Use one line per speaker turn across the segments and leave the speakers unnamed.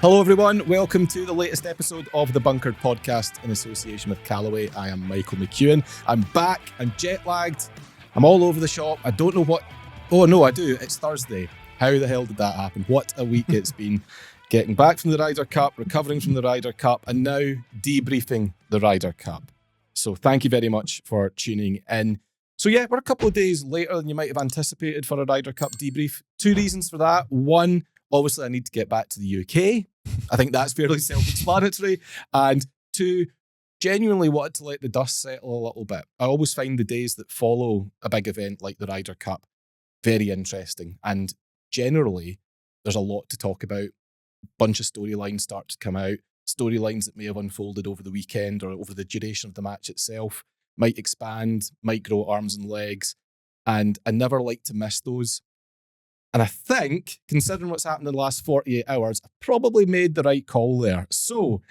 Hello everyone, welcome to the latest episode of the Bunkered Podcast in association with Callaway. I am Michael McEwen. I'm back, I'm jet lagged, I'm all over the shop. I don't know what, oh no I do, it's Thursday. How the hell did that happen? What a week it's been. Getting back from the Ryder Cup, recovering from the Ryder Cup, and now debriefing the Ryder Cup. So thank you very much for tuning in. So yeah, we're a couple of days later than you might have anticipated for a Ryder Cup debrief. Two reasons for that. One, obviously I need to get back to the UK. I think that's fairly self-explanatory. And two, genuinely wanted to let the dust settle a little bit. I always find the days that follow a big event like the Ryder Cup very interesting. And generally, there's a lot to talk about. A bunch of storylines start to come out. Storylines that may have unfolded over the weekend or over the duration of the match itself might expand, might grow arms and legs. And I never like to miss those. And I think, considering what's happened in the last 48 hours, I probably made the right call there. So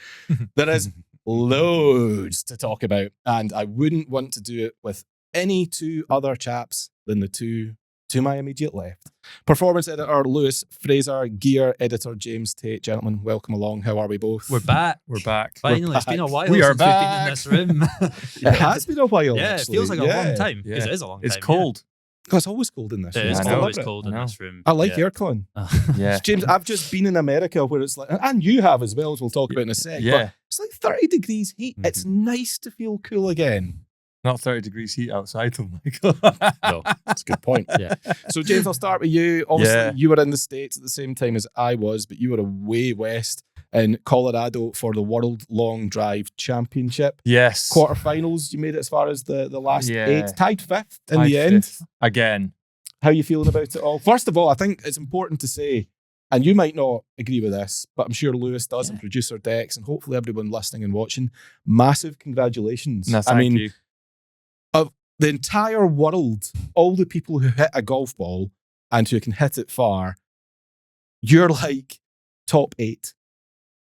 there is loads to talk about. And I wouldn't want to do it with any two other chaps than the two to my immediate left. Performance editor Lewis Fraser, gear editor James Tate. Gentlemen, welcome along. How are we both?
We're back. Finally, it's been a while since we've been in this room.
It has been a while.
Yeah,
actually.
it feels like a long time. Because it is a long time.
It's cold.
Oh, it's always cold in this room.
It is
I
always
love it.
cold in this room.
I like aircon.
Yeah.
James, I've just been in America where it's like, and you have as well, as we'll talk about in a sec.
Yeah.
But it's like 30 degrees heat.
Mhm.
It's nice to feel cool again.
Not 30 degrees heat outside, though, Michael.
No, that's a good point.
Yeah.
So, James, I'll start with you. Obviously,
Yeah.
you were in the States at the same time as I was, but you were away west in Colorado for the World Long Drive Championship.
Yes.
Quarterfinals, you made it as far as the last
Yeah.
8. Tied 5th in
Tied
the end.
fifth. Again.
How are you feeling about it all? First of all, I think it's important to say, and you might not agree with this, but I'm sure Lewis does, and producer Dex, and hopefully everyone listening and watching, massive congratulations.
No, thank you.
Of the entire world, all the people who hit a golf ball and who can hit it far, you're like top 8.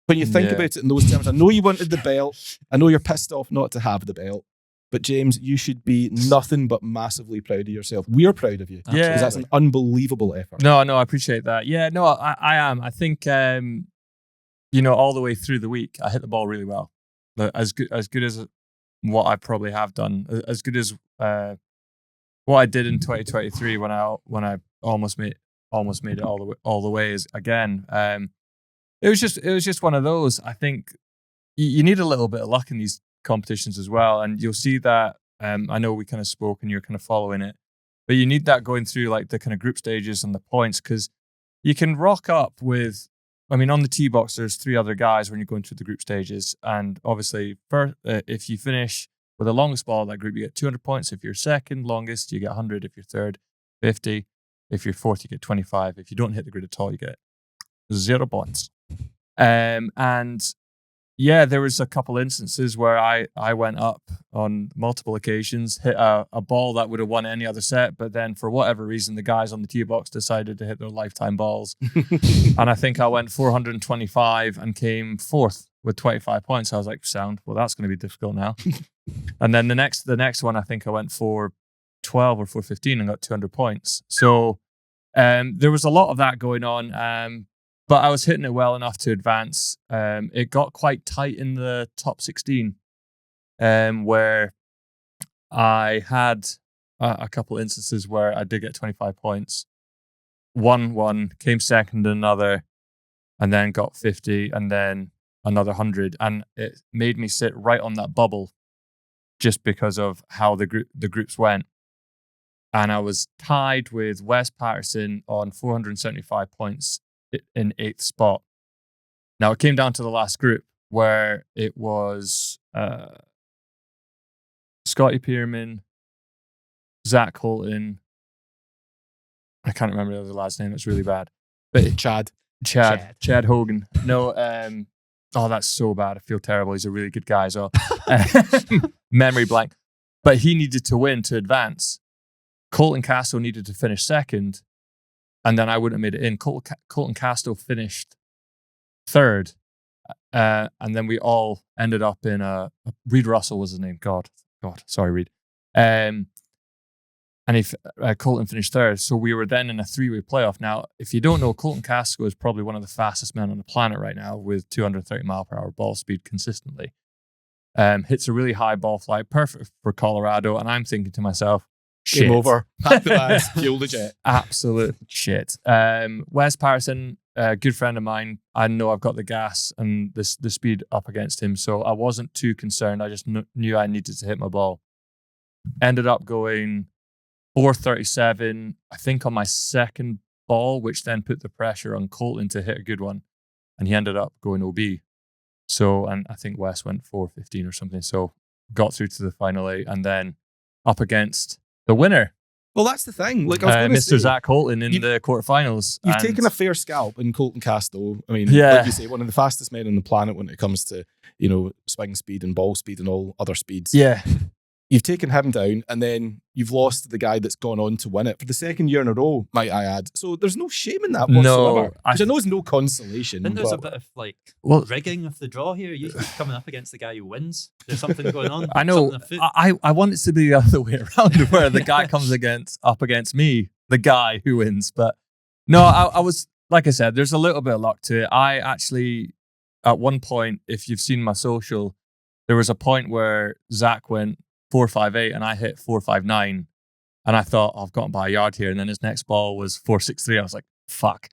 When you think
Yeah.
about it in those terms, I know you wanted the belt. I know you're pissed off not to have the belt. But James, you should be nothing but massively proud of yourself. We're proud of you.
Yeah.
Because that's an unbelievable effort.
No, I appreciate that. Yeah, no, I am. I think, all the way through the week, I hit the ball really well. As good as what I probably have done. As good as what I did in 2023 when I almost made it all the way is again. It was just one of those. I think you need a little bit of luck in these competitions as well, and you'll see that. I know we kind of spoke and you're kind of following it, but you need that going through like the kind of group stages and the points, because you can rock up with. I mean, on the tee box, there's 3 other guys when you're going through the group stages, and obviously, if you finish with the longest ball of that group, you get 200 points. If you're second longest, you get 100. If you're third, 50. If you're fourth, you get 25. If you don't hit the grid at all, you get 0 points. And yeah, there was a couple instances where I went up on multiple occasions, hit a ball that would have won any other set, but then for whatever reason, the guys on the tee box decided to hit their lifetime balls. And I think I went 425 and came 4th with 25 points. I was like, sound, well, that's going to be difficult now. And then the next one, I think I went 412 or 415 and got 200 points. So there was a lot of that going on. But I was hitting it well enough to advance. It got quite tight in the top 16, where I had a couple instances where I did get 25 points. Won one, came second in another, and then got 50, and then another 100. And it made me sit right on that bubble just because of how the groups went. And I was tied with Wes Patterson on 475 points in 8th spot. Now it came down to the last group where it was Scotty Pierman, Zach Holton. I can't remember the other lad's name. It's really bad. But Chad Hogan. No, that's so bad. I feel terrible. He's a really good guy as well. Memory blank. But he needed to win to advance. Colton Castle needed to finish second. And then I wouldn't have made it in. Colton Castle finished 3rd. And then we all ended up in Reed Russell was his name. God, sorry, Reed. And and Colton finished third. So we were then in a 3-way playoff. Now, if you don't know, Colton Casco is probably one of the fastest men on the planet right now with 230 mile per hour ball speed consistently. Hits a really high ball flight, perfect for Colorado. And I'm thinking to myself, shit.
Game over. Pack the bags, fuel the jet.
Absolute shit. Wes Patterson, a good friend of mine, I know I've got the gas and the speed up against him. So I wasn't too concerned. I just knew I needed to hit my ball. Ended up going 437, I think, on my second ball, which then put the pressure on Colton to hit a good one. And he ended up going OB. So, and I think Wes went 415 or something. So got through to the final 8 and then up against the winner.
Well, that's the thing. Like, I was going to
Mr. Zach Colton in the quarterfinals.
You've taken a fair scalp in Colton Casto. I mean, like you say, one of the fastest men on the planet when it comes to, swing speed and ball speed and all other speeds.
Yeah.
You've taken him down, and then you've lost to the guy that's gone on to win it for the second year in a row, might I add. So there's no shame in that whatsoever. Which I know is no consolation.
And there's a bit of rigging of the draw here. You're coming up against the guy who wins. There's something going on.
I know. I want it to be the other way around, where the guy comes up against me, the guy who wins. But no, I was, like I said, there's a little bit of luck to it. I actually, at one point, if you've seen my social, there was a point where Zach went 458 and I hit 459, and I thought, I've gotten by a yard here, and then his next ball was 463. I was like, fuck.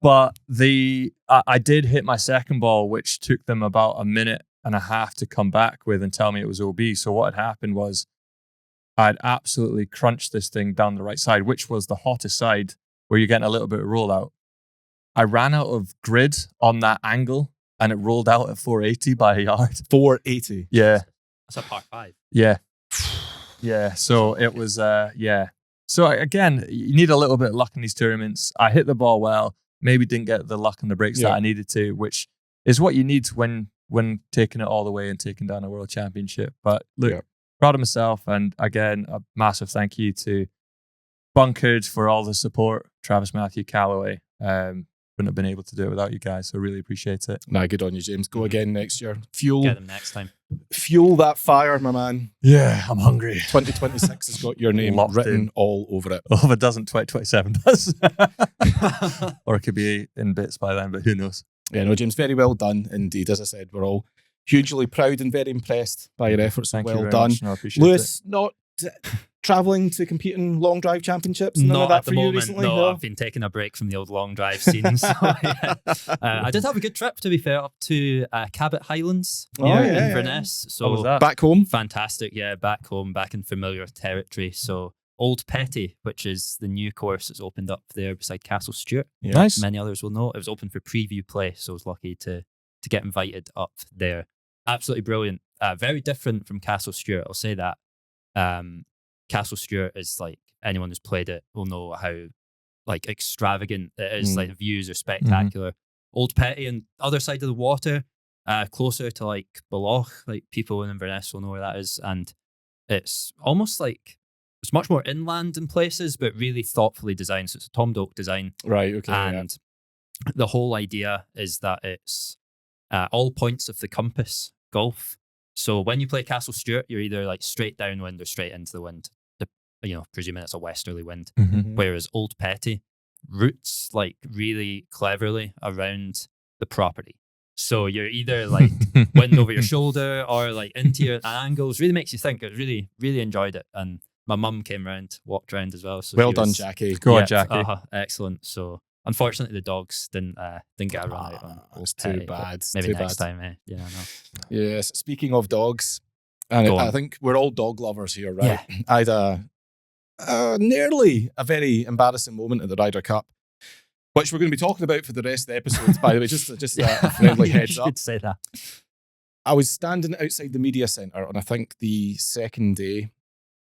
But I did hit my second ball, which took them about a minute and a half to come back with and tell me it was OB. So what had happened was I'd absolutely crunched this thing down the right side, which was the hottest side where you're getting a little bit of rollout. I ran out of grid on that angle and it rolled out at 480 by a yard.
480?
Yeah.
That's a par 5.
Yeah. Yeah. So it was, So again, you need a little bit of luck in these tournaments. I hit the ball well, maybe didn't get the luck on the breaks that I needed to, which is what you need when taking it all the way and taking down a world championship. But look, proud of myself. And again, a massive thank you to Bunkered for all the support. Travis, Matthew, Callaway. Wouldn't have been able to do it without you guys, so really appreciate it.
Nah, good on you, James. Go again next year.
Get them next time.
Fuel that fire, my man.
Yeah, I'm hungry.
2026 has got your name written all over it.
Oh, if it doesn't, 2027 does. Or it could be in bits by then, but who knows?
Yeah, no, James, very well done indeed. As I said, we're all hugely proud and very impressed by your efforts.
Thank
well
you very
done.
much. No, I appreciate
Lewis, not travelling to compete in long drive championships? None
Not
of that
at the
for you
moment.
recently?
No, I've been taking a break from the old long drive scene. So, I did have a good trip, to be fair, up to Cabot Highlands in Inverness. So
what was that?
Back home?
Fantastic, yeah, back home, back in familiar territory. So Old Petty, which is the new course that's opened up there beside Castle Stewart.
Yeah. Nice.
Many others will know. It was open for preview play, so I was lucky to get invited up there. Absolutely brilliant. Very different from Castle Stewart, I'll say that. Castle Stewart is like, anyone who's played it will know how like extravagant it is. Like the views are spectacular. Old Petty and other side of the water, closer to like Beloch, like people in Inverness will know where that is. And it's almost like, it's much more inland in places, but really thoughtfully designed. So it's a Tom Doak design.
Right, okay.
And the whole idea is that it's all points of the compass golf. So when you play Castle Stewart, you're either like straight downwind or straight into the wind. Presuming it's a westerly wind. Whereas Old Petty routes like really cleverly around the property. So you're either like wind over your shoulder or like into your angles. Really makes you think. I really, really enjoyed it. And my mum came around, walked around as well. So
well done, Jackie.
Go on, Jackie.
Excellent. So unfortunately, the dogs didn't get a run out on Old
Too
Petty,
bad.
Maybe
too
next
bad.
time, eh? Yeah, I know.
Yes. Speaking of dogs, and I think we're all dog lovers here, right?
Yeah.
I had nearly a very embarrassing moment at the Ryder Cup, which we're going to be talking about for the rest of the episodes, by the way, just a friendly heads
You
up.
could say that.
I was standing outside the media centre on, I think, the second day,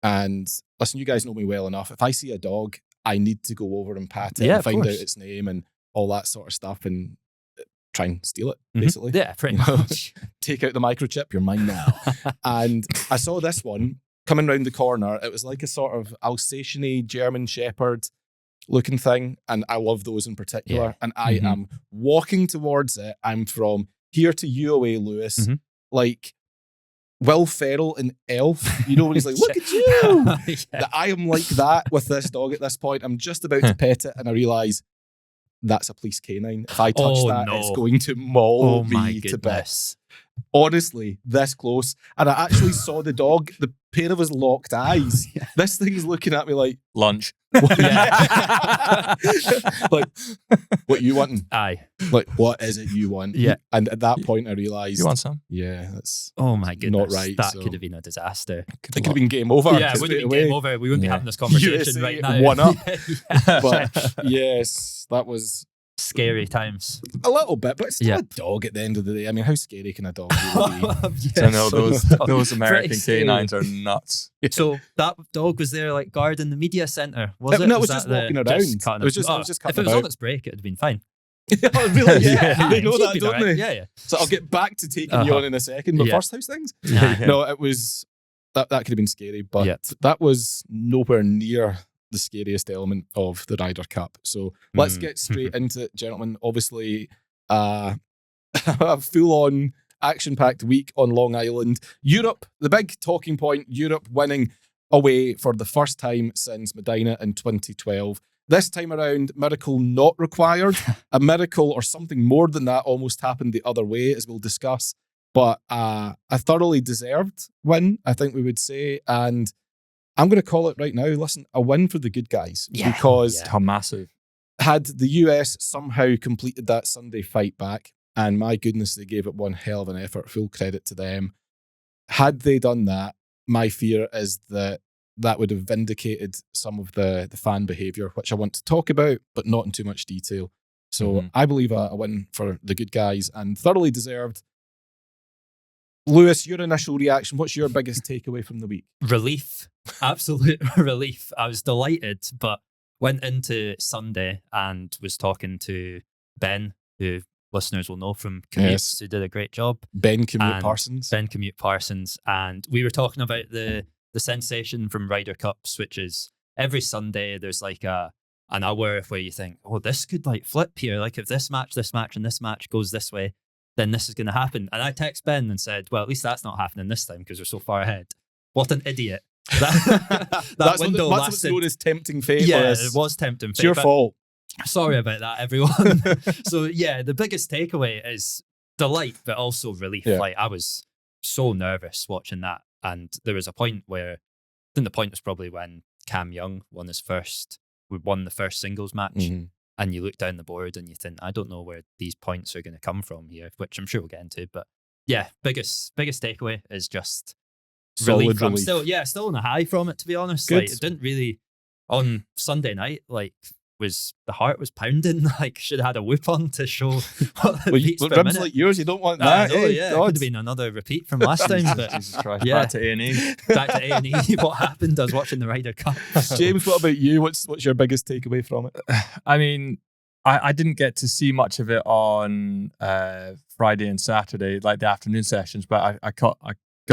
and listen, you guys know me well enough. If I see a dog, I need to go over and pat it and find out its name and all that sort of stuff and try and steal it, basically.
Yeah, pretty much.
Take out the microchip, you're mine now. And I saw this one coming round the corner. It was like a sort of Alsatian-y German Shepherd looking thing, and I love those in particular. And I am walking towards it. I'm from here to you away, Lewis. Like Will Ferrell in Elf, you know, when he's like, look at you. That I am like that with this dog at this point. I'm just about to pet it and I realise that's a police canine. If I touch it's going to maul me to bits. Honestly, this close. And I actually saw the dog, the pair of his locked eyes. This thing's looking at me like...
Lunch.
Like, what you wanting?
Aye.
Like, what is it you want?
Yeah.
And at that point, I realised...
You want some?
Yeah, that's...
Oh my goodness.
Not right.
That could have been a disaster.
It could have been game over.
Yeah, it would have been game over. We wouldn't be having this conversation
USA
right now.
1-up. But yes, that was...
Scary times.
A little bit, but it's still a dog at the end of the day. I mean, how scary can a dog really be?
I know those American canines are nuts.
So that dog was there like guarding the media centre, was it?
No, it was just walking around. It was just
if it was on its break, it would have been fine.
Really? Yeah. They know that, don't they?
Yeah.
So I'll get back to taking you on in a second, but first, how's things? No, it was... That could have been scary, but that was nowhere near the scariest element of the Ryder Cup. So let's get straight into it, gentlemen. Obviously, a full-on action-packed week on Long Island. Europe, the big talking point, Europe winning away for the first time since Medina in 2012. This time around, miracle not required. A miracle or something more than that almost happened the other way, as we'll discuss. But a thoroughly deserved win, I think we would say. And I'm going to call it right now. Listen, a win for the good guys. Because
how massive.
Had the US somehow completed that Sunday fight back, and my goodness, they gave it one hell of an effort, full credit to them. Had they done that, my fear is that that would have vindicated some of the fan behaviour, which I want to talk about, but not in too much detail. So I believe a win for the good guys and thoroughly deserved. Lewis, your initial reaction, what's your biggest takeaway from the week?
Relief. Absolute relief. I was delighted, but went into Sunday and was talking to Ben, who listeners will know from Commutes, who did a great job.
Ben Commute Parsons.
Ben Commute Parsons. And we were talking about the sensation from Ryder Cups, which is every Sunday there's like an hour where you think, oh, this could like flip here. Like if this match, and this match goes this way, then this is going to happen. And I text Ben and said, well, at least that's not happening this time because we're so far ahead. What an idiot.
That's window lasted. What's known as tempting fate.
Yeah, it was tempting fate.
It's your fault.
Sorry about that, everyone. So yeah, the biggest takeaway is delight, but also relief.
Yeah.
Like I was so nervous watching that. And there was a point where, I think the point was probably when Cam Young won the first singles match. And you look down the board and you think, I don't know where these points are going to come from here, which I'm sure we'll get into. But yeah, biggest takeaway is just relief. I'm still on a high from it, to be honest.
Good.
Like it didn't really on Sunday night, like the heart was pounding, like should have had a whoop on to show what the beats per
ribs
minute.
like yours, you don't want that.
It could have been another repeat from last time. But
Jesus Christ. Back to A&E.
Back to A&E. What happened? I was watching the Ryder Cup.
James, what about you? What's your biggest takeaway from it?
I mean, I didn't get to see much of it on Friday and Saturday, like the afternoon sessions, but I got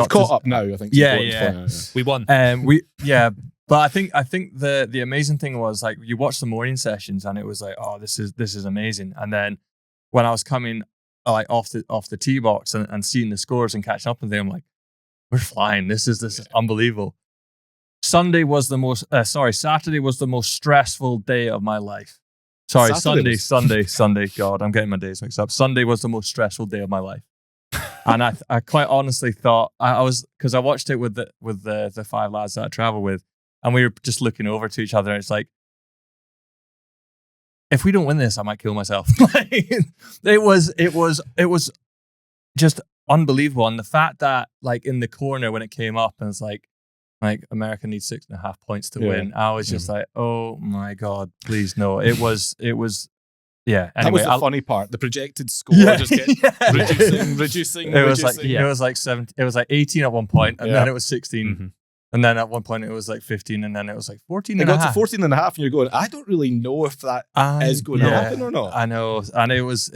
caught up now, I think.
Yeah.
We won.
But I think the amazing thing was like you watch the morning sessions and it was like, oh, this is amazing. And then when I was coming like off the tee box and seeing the scores and catching up with them, I'm like, we're flying. This is unbelievable. Saturday was the most stressful day of my life. Sorry, Sunday. God, I'm getting my days mixed up. Sunday was the most stressful day of my life. And I quite honestly thought I was, because I watched it with the five lads that I travel with, and we were just looking over to each other. And it's like, if we don't win this, I might kill myself. It was just unbelievable. And the fact that like in the corner when it came up and it's like America needs 6.5 points to win, I was just like, oh my God, please no. It was. Yeah, anyway,
that was the funny part. The projected score just gets reducing.
It was like 17. It was like 18 at one point, and then it was 16, and then at one point it was like 15, and then it was like 14.
It got to 14 and a half, and you're going, I don't really know if that is going to happen or not.
I know, and it was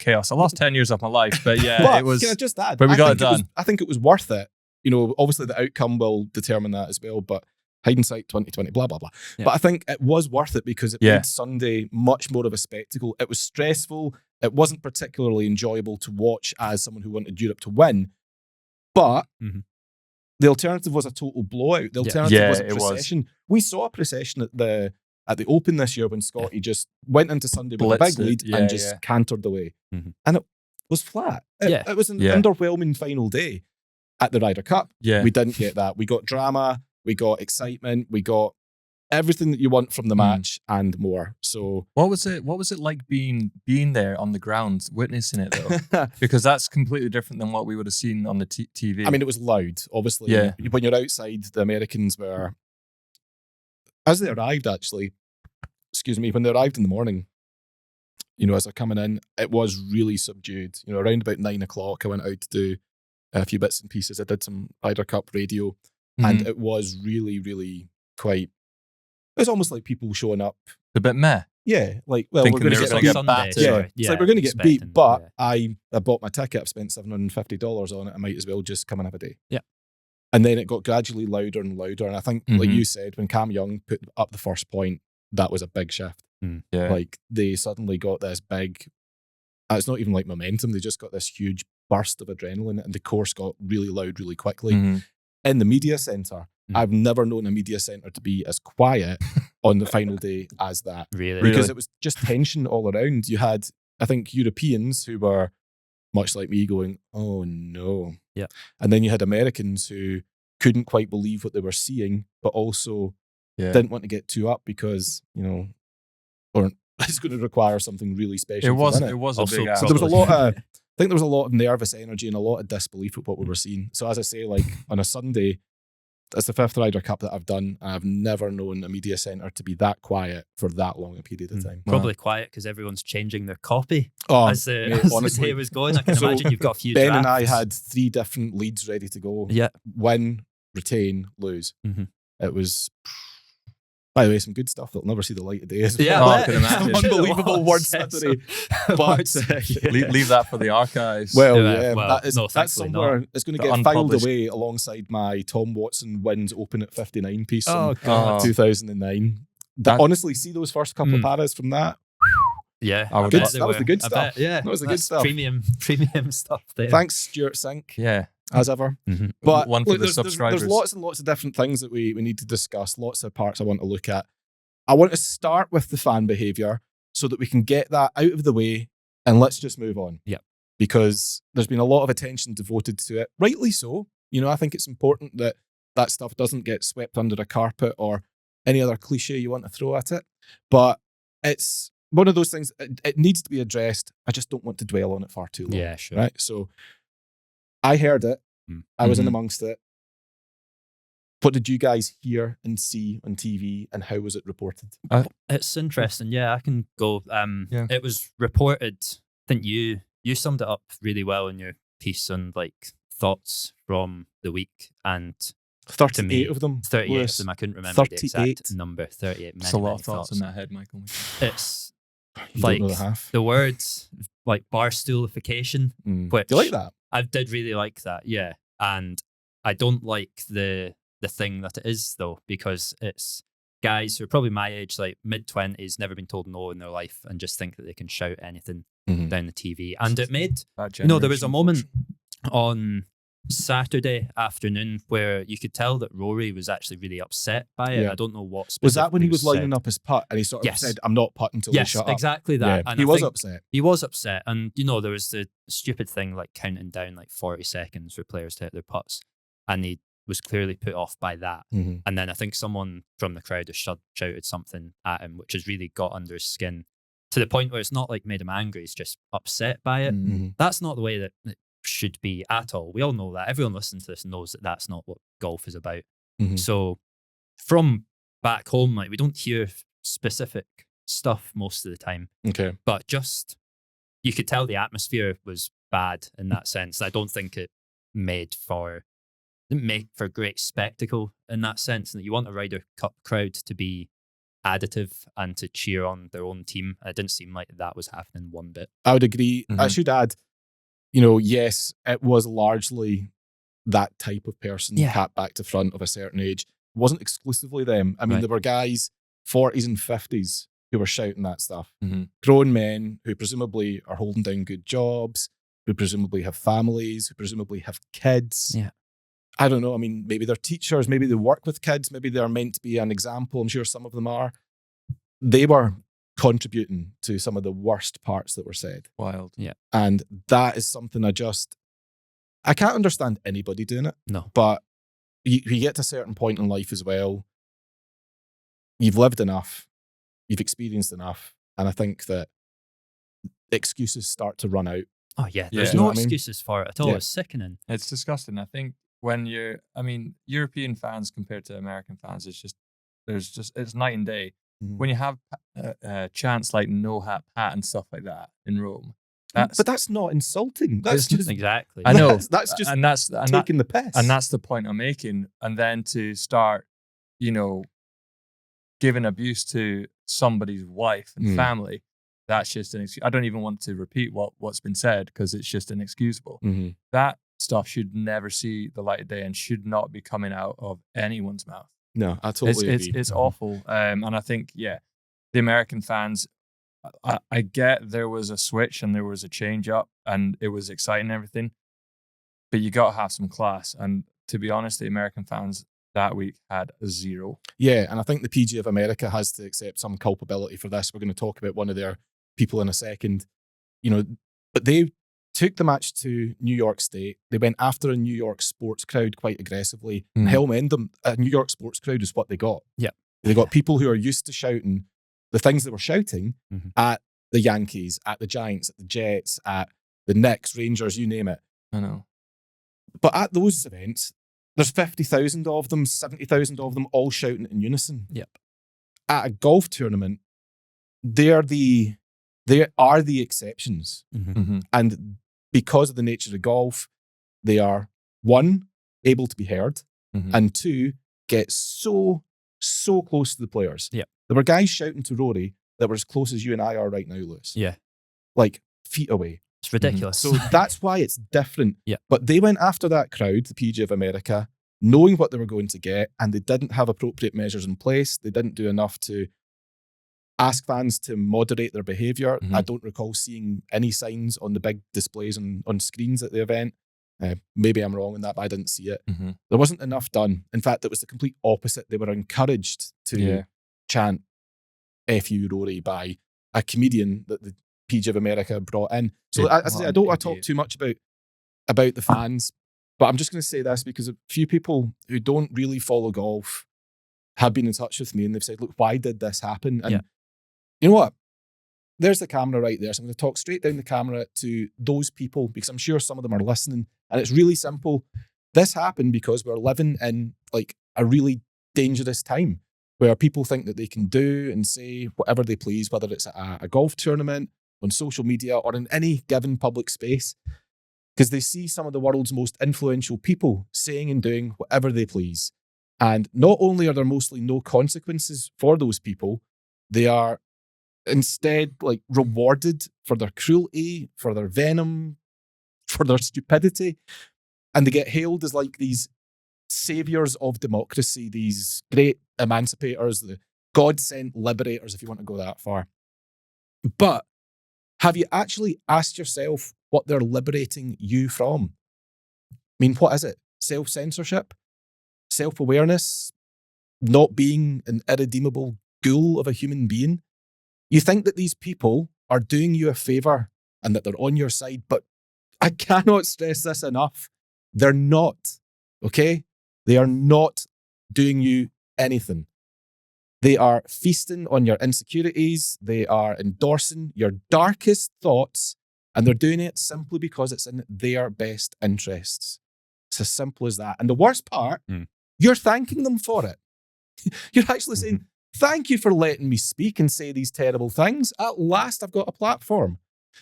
chaos. I lost 10 years of my life, but yeah, it was.
Can I just add?
But we got it done.
I think it was worth it. You know, obviously the outcome will determine that as well, but. Hindsight 2020, blah, blah, blah. Yeah. But I think it was worth it because it made Sunday much more of a spectacle. It was stressful. It wasn't particularly enjoyable to watch as someone who wanted Europe to win. But
Mhm.
the alternative was a total blowout. The alternative
Yeah,
was a
it was.
procession. We saw a procession at the Open this year when Scotty just went into Sunday with a
Blitzed
big
it.
lead
Yeah,
and just
yeah.
cantered away.
Mhm.
And it was flat. It was an
Yeah.
underwhelming final day at the Ryder Cup.
Yeah.
We didn't get that. We got drama, we got excitement, we got everything that you want from the match and more. So
What was it like being there on the ground, witnessing it though? Because that's completely different than what we would have seen on the TV.
I mean, it was loud, obviously.
Yeah.
When you're outside, the Americans were, as they arrived actually, when they arrived in the morning, as they're coming in, it was really subdued. Around about 9 o'clock, I went out to do a few bits and pieces. I did some Ryder Cup radio, and it was really, really quite, it was almost like people showing up.
a bit meh.
Yeah, like, well,
Thinking
we're going
they
to
were
get
gonna
beat.
get battered.
Yeah, it's like we're going to get beat,
expecting,
but
yeah.
I bought my ticket. I've spent $750 on it. I might as well just come and have a day.
Yeah.
And then it got gradually louder and louder. And I think, like you said, when Cam Young put up the first point, that was a big shift.
Yeah.
Like, they suddenly got this big, it's not even like momentum. They just got this huge burst of adrenaline, and the course got really loud really quickly. In the media centre, I've never known a media centre to be as quiet on the final day as that.
Really?
Because it was just tension all around. You had, I think, Europeans who were much like me going, oh no.
Yeah.
And then you had Americans who couldn't quite believe what they were seeing, but also didn't want to get too up because, or it's going to require something really special.
It was
Also,
a big ask.
So there was a lot of, I think there was a lot of nervous energy and a lot of disbelief at what we were seeing. So as I say, like on a Sunday, that's the 5th Ryder Cup that I've done, and I've never known a media centre to be that quiet for that long a period of time.
Probably quiet because everyone's changing their copy
Oh,
as the
mate, honestly.
day was going. I can
So
imagine you've got a few
Ben and I
drafts.
had 3 different leads ready to go.
Yeah.
Win, retain, lose.
Mhm.
It was, by the way, some good stuff that'll never see the light of day. as
Yeah,
well.
I can imagine.
Unbelievable word slithery. But
Leave that for the archives.
well,
Yeah,
yeah,
well,
that's
no, thankfully
somewhere. It's going to
The
get filed
unpublished-
away alongside my Tom Watson wins Open at 59 piece
Oh,
in
God.
2009.
That-
Honestly, see those first couple of paras from that?
Yeah,
I would
bet
love-
they
that was
were.
the good
I
stuff.
bet, yeah,
That was the good
that's
stuff.
Premium stuff there.
Thanks, Stuart Sink,
yeah.
as ever.
Mhm.
But
One for
look,
the
there's
subscribers.
lots and lots of different things that we need to discuss, lots of parts I want to look at. I want to start with the fan behaviour so that we can get that out of the way and let's just move on.
Yeah.
Because there's been a lot of attention devoted to it, rightly so. I think it's important that that stuff doesn't get swept under a carpet or any other cliche you want to throw at it. But it's one of those things, it needs to be addressed. I just don't want to dwell on it far too long.
Yeah, sure.
Right? So I heard it. I was in
Mhm.
amongst it. What did you guys hear and see on TV, and how was it reported?
It's interesting. Yeah, I can go.
Yeah.
It was reported. I think you summed it up really well in your piece on like thoughts from the week, and
38
me,
of them.
38
Lewis.
of them. I couldn't remember the
38.
exact number. 38.
That's a
Many,
lot
many
of thoughts in that head, Michael.
It's
You
like
don't know the half.
the words like barstoolification, which
Do you like that?
I did really like that. Yeah, and I don't like the thing that it is though, because it's guys who are probably my age, like mid-20s, never been told no in their life, and just think that they can shout anything down the TV. And it made, there was a moment on Saturday afternoon where you could tell that Rory was actually really upset by it.
Yeah.
I don't know what
Was that when he
specifically
was lining
said.
up his putt and he sort of
Yes.
said, I'm not putting till they
Yes,
shut up?
exactly that.
Yeah,
And
he
I
was
think
upset.
He was upset. And, there was the stupid thing like counting down like 40 seconds for players to hit their putts. And he was clearly put off by that.
Mhm.
And then I think someone from the crowd has shouted something at him, which has really got under his skin to the point where it's not like made him angry. He's just upset by it.
Mhm.
That's not the way that it should be at all. We all know that. Everyone listening to this knows that that's not what golf is about.
Mhm.
So from back home, like we don't hear specific stuff most of the time,
Okay.
but just you could tell the atmosphere was bad in that sense. I don't think it made for great spectacle in that sense, and that you want a Ryder Cup crowd to be additive and to cheer on their own team. It didn't seem like that was happening one bit.
I would agree. I
Mhm.
should add, yes, it was largely that type of person,
Yeah.
cat back to front of a certain age. It wasn't exclusively them. I mean,
Right.
there were guys, 40s and 50s, who were shouting that stuff.
Mhm.
Grown men who presumably are holding down good jobs, who presumably have families, who presumably have kids.
Yeah.
I don't know. I mean, maybe they're teachers, maybe they work with kids, maybe they're meant to be an example. I'm sure some of them are. They were contributing to some of the worst parts that were said.
Wild.
Yeah.
And that is something I can't understand anybody doing it.
No.
But you get to a certain point in life as well. You've lived enough. You've experienced enough. And I think that excuses start to run out.
Oh, yeah.
Yeah.
There's
You know
no
what I mean?
excuses for it at all.
Yeah.
It's sickening.
It's disgusting. I think when European fans compared to American fans, it's night and day. When you have chants like no hat and stuff like that in Rome,
But that's not insulting. That's
It's-
just
Exactly.
I know
That's just
and
taking the piss.
and that's the point I'm making. And then to start, giving abuse to somebody's wife and family, that's just an excuse. I don't even want to repeat what's been said because it's just inexcusable.
Mhm.
That stuff should never see the light of day and should not be coming out of anyone's mouth.
No, I totally agree.
It's awful. And I think, the American fans, I get there was a switch and there was a change up and it was exciting and everything, but you got to have some class. And to be honest, the American fans that week had zero.
Yeah, and I think the PGA of America has to accept some culpability for this. We're going to talk about one of their people in a second. But they took the match to New York State. They went after a New York sports crowd quite aggressively.
Mm.
Helm end them. A New York sports crowd is what they got.
Yeah.
They got people who are used to shouting the things they were shouting at the Yankees, at the Giants, at the Jets, at the Knicks, Rangers, you name it.
I know.
But at those events, there's 50,000 of them, 70,000 of them, all shouting in unison.
Yep.
At a golf tournament, they are the exceptions.
Mm-hmm.
And because of the nature of golf, they are, one, able to be heard, and two, get so close to the players.
Yep.
There were guys shouting to Rory that were as close as you and I are right now, Lewis.
Yeah.
Like feet away.
It's ridiculous.
So that's why it's different.
Yeah.
But they went after that crowd, the PGA of America, knowing what they were going to get, and they didn't have appropriate measures in place. They didn't do enough to ask fans to moderate their behaviour. I don't recall seeing any signs on the big displays on screens at the event. Maybe I'm wrong in that, but I didn't see it. There wasn't enough done. In fact, it was the complete opposite. They were encouraged to chant F you, Rory, by a comedian that the PGA of America brought in. So I don't want to talk too much about the fans, but I'm just going to say this because a few people who don't really follow golf have been in touch with me and they've said, look, why did this happen? And you know what? There's the camera right there. So I'm going to talk straight down the camera to those people because I'm sure some of them are listening. And it's really simple. This happened because we're living in like a really dangerous time where people think that they can do and say whatever they please, whether it's at a golf tournament, on social media, or in any given public space, because they see some of the world's most influential people saying and doing whatever they please. And not only are there mostly no consequences for those people, they are instead like rewarded for their cruelty, for their venom, for their stupidity. And they get hailed as like these saviors of democracy, these great emancipators, the God-sent liberators, if you want to go that far. But have you actually asked yourself what they're liberating you from? I mean, what is it? Self-censorship? Self-awareness? Not being an irredeemable ghoul of a human being? You think that these people are doing you a favour and that they're on your side, but I cannot stress this enough. They're not, okay? They are not doing you anything. They are feasting on your insecurities. They are endorsing your darkest thoughts, and they're doing it simply because it's in their best interests. It's as simple as that. And the worst part, you're thanking them for it. You're actually saying, thank you for letting me speak and say these terrible things. At last, I've got a platform.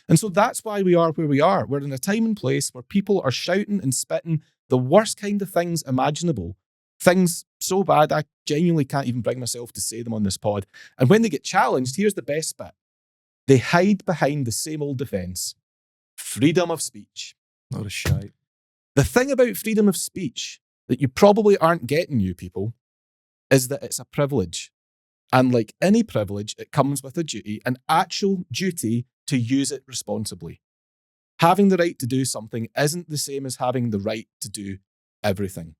And so that's why we are where we are. We're in a time and place where people are shouting and spitting the worst kind of things imaginable. Things so bad, I genuinely can't even bring myself to say them on this pod. And when they get challenged, here's the best bit. They hide behind the same old defense. Freedom of speech.
Not a shite.
The thing about freedom of speech that you probably aren't getting, you people, is that it's a privilege. And like any privilege, it comes with a duty, an actual duty to use it responsibly. Having the right to do something isn't the same as having the right to do everything.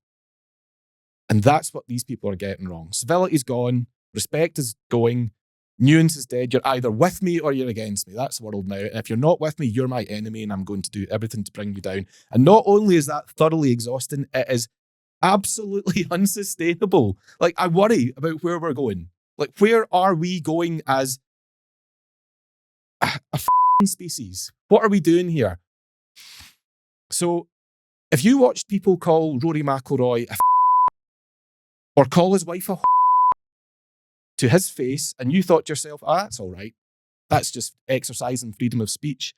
And that's what these people are getting wrong. Civility's gone. Respect is going. Nuance is dead. You're either with me or you're against me. That's the world now. And if you're not with me, you're my enemy, and I'm going to do everything to bring you down. And not only is that thoroughly exhausting, it is absolutely unsustainable. Like, I worry about where we're going. Like, where are we going as a species? What are we doing here? So, if you watched people call Rory McIlroy or call his wife a to his face, and you thought to yourself, that's all right. That's just exercising freedom of speech.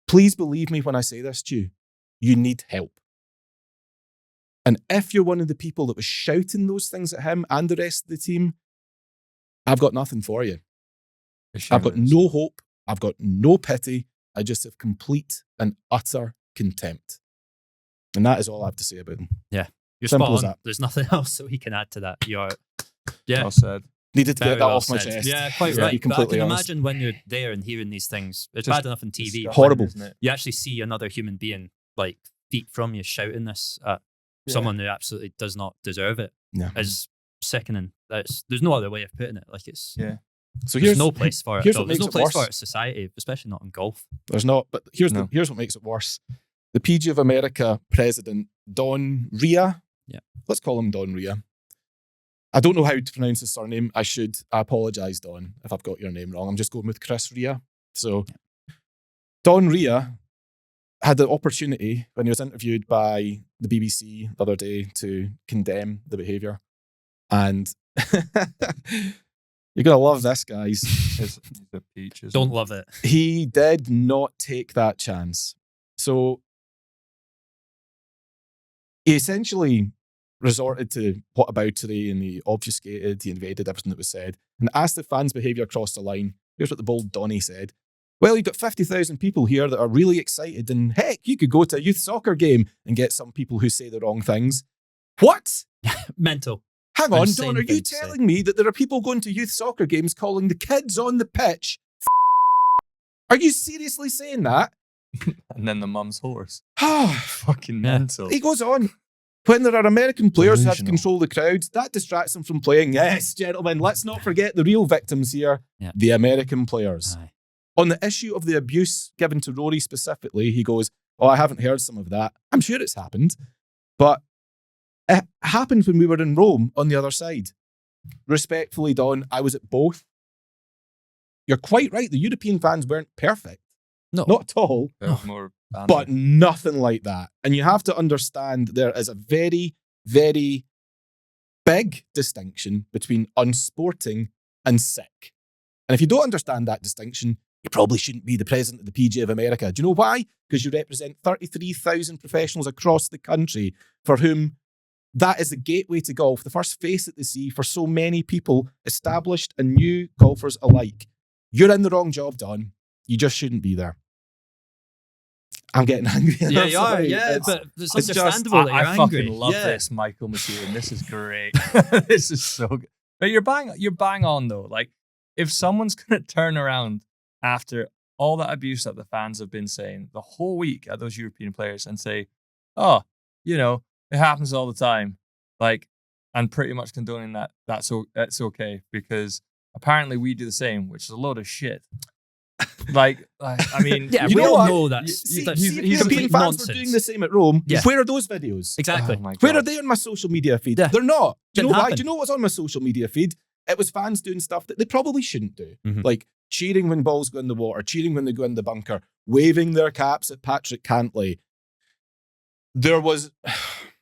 Please believe me when I say this to you. You need help. And if you're one of the people that was shouting those things at him and the rest of the team, I've got nothing for you. I've got no hope. I've got no pity. I just have complete and utter contempt. And that is all I have to say about them.
Yeah. You're
Simple
spot
as
on.
that.
There's nothing else that we can add to that. You're,
Well said.
Needed to
very
get that
well
off my
said.
chest.
Yeah, quite
Yeah,
right.
be
But I
completely
can
honest.
imagine when you're there and hearing these things, it's
Just
bad enough on TV.
Horrible.
Isn't it?
You actually see another human being like feet from you shouting this at someone who absolutely does not deserve it.
Yeah.
Is sickening. There's no other way of putting it. Like, it's
Yeah.
So
there's no place for it.
here's
at all.
what
There's
makes
no
it
place
worse.
for it in society, especially not in golf.
There's not, but here's
No.
here's what makes it worse. The PGA of America president, Don Ria.
Yeah.
Let's call him Don Ria. I don't know how to pronounce his surname. I should. I apologise, Don, if I've got your name wrong. I'm just going with Chris Ria. So, Don Ria had the opportunity when he was interviewed by the BBC the other day to condemn the behaviour. And you're going to love this, guys.
He's a peach. isn't
Don't
he?
love it.
He did not take that chance. So he essentially resorted to whataboutery, and he obfuscated, he invaded everything that was said, and asked if fans' behaviour crossed the line. Here's what the bold Donny said. Well, you've got 50,000 people here that are really excited, and heck, you could go to a youth soccer game and get some people who say the wrong things. What?
Mental.
Hang on,
Insane
Don, are you
thing to say.
telling me that there are people going to youth soccer games calling the kids on the pitch? Are you seriously saying that?
And then the mum's horse.
Ah,
Fucking
Yeah.
mental.
he goes on. When there are American players who have to
Delusional.
control the crowds, that distracts them from playing. Yes, gentlemen, let's not forget the real victims here,
Yeah.
the American players.
Aye.
On the issue of the abuse given to Rory specifically, he goes, oh, I haven't heard some of that. I'm sure it's happened, but it happened when we were in Rome on the other side. Respectfully, Don, I was at both. You're quite right. The European fans weren't perfect.
No.
Not at all.
There's more banter.
But nothing like that. And you have to understand there is a very, very big distinction between unsporting and sick. And if you don't understand that distinction, you probably shouldn't be the president of the PGA of America. Do you know why? Because you represent 33,000 professionals across the country for whom that is the gateway to golf, the first face that they see for so many people, established and new golfers alike. You're in the wrong job, Don. You just shouldn't be there. I'm getting angry.
Yeah,
I'm
you are.
sorry.
Yeah,
It's-
but it's
it's just-
understandable that you're
I
angry.
fucking love
Yeah.
this, Michael McEwen. This is great. This is so good. But you're bang on though. Like, if someone's gonna turn around after all that abuse that the fans have been saying the whole week at those European players and say, oh, it happens all the time, like, and pretty much condoning that's okay because apparently we do the same, which is a load of shit. Like I mean,
Yeah,
You
we
know
all
what?
know that's
See,
that's
if
he's
European
complete
fans
nonsense.
were doing the same at Rome,
Yeah.
where are those videos?
Exactly.
Oh my
Where
God.
are they on my social media feed?
Yeah.
They're not. Do you
Didn't
know why?
happen.
Do you know what's on my social media feed? It was fans doing stuff that they probably shouldn't do.
Mhm.
Like cheering when balls go in the water, cheering when they go in the bunker, waving their caps at Patrick Cantley. There was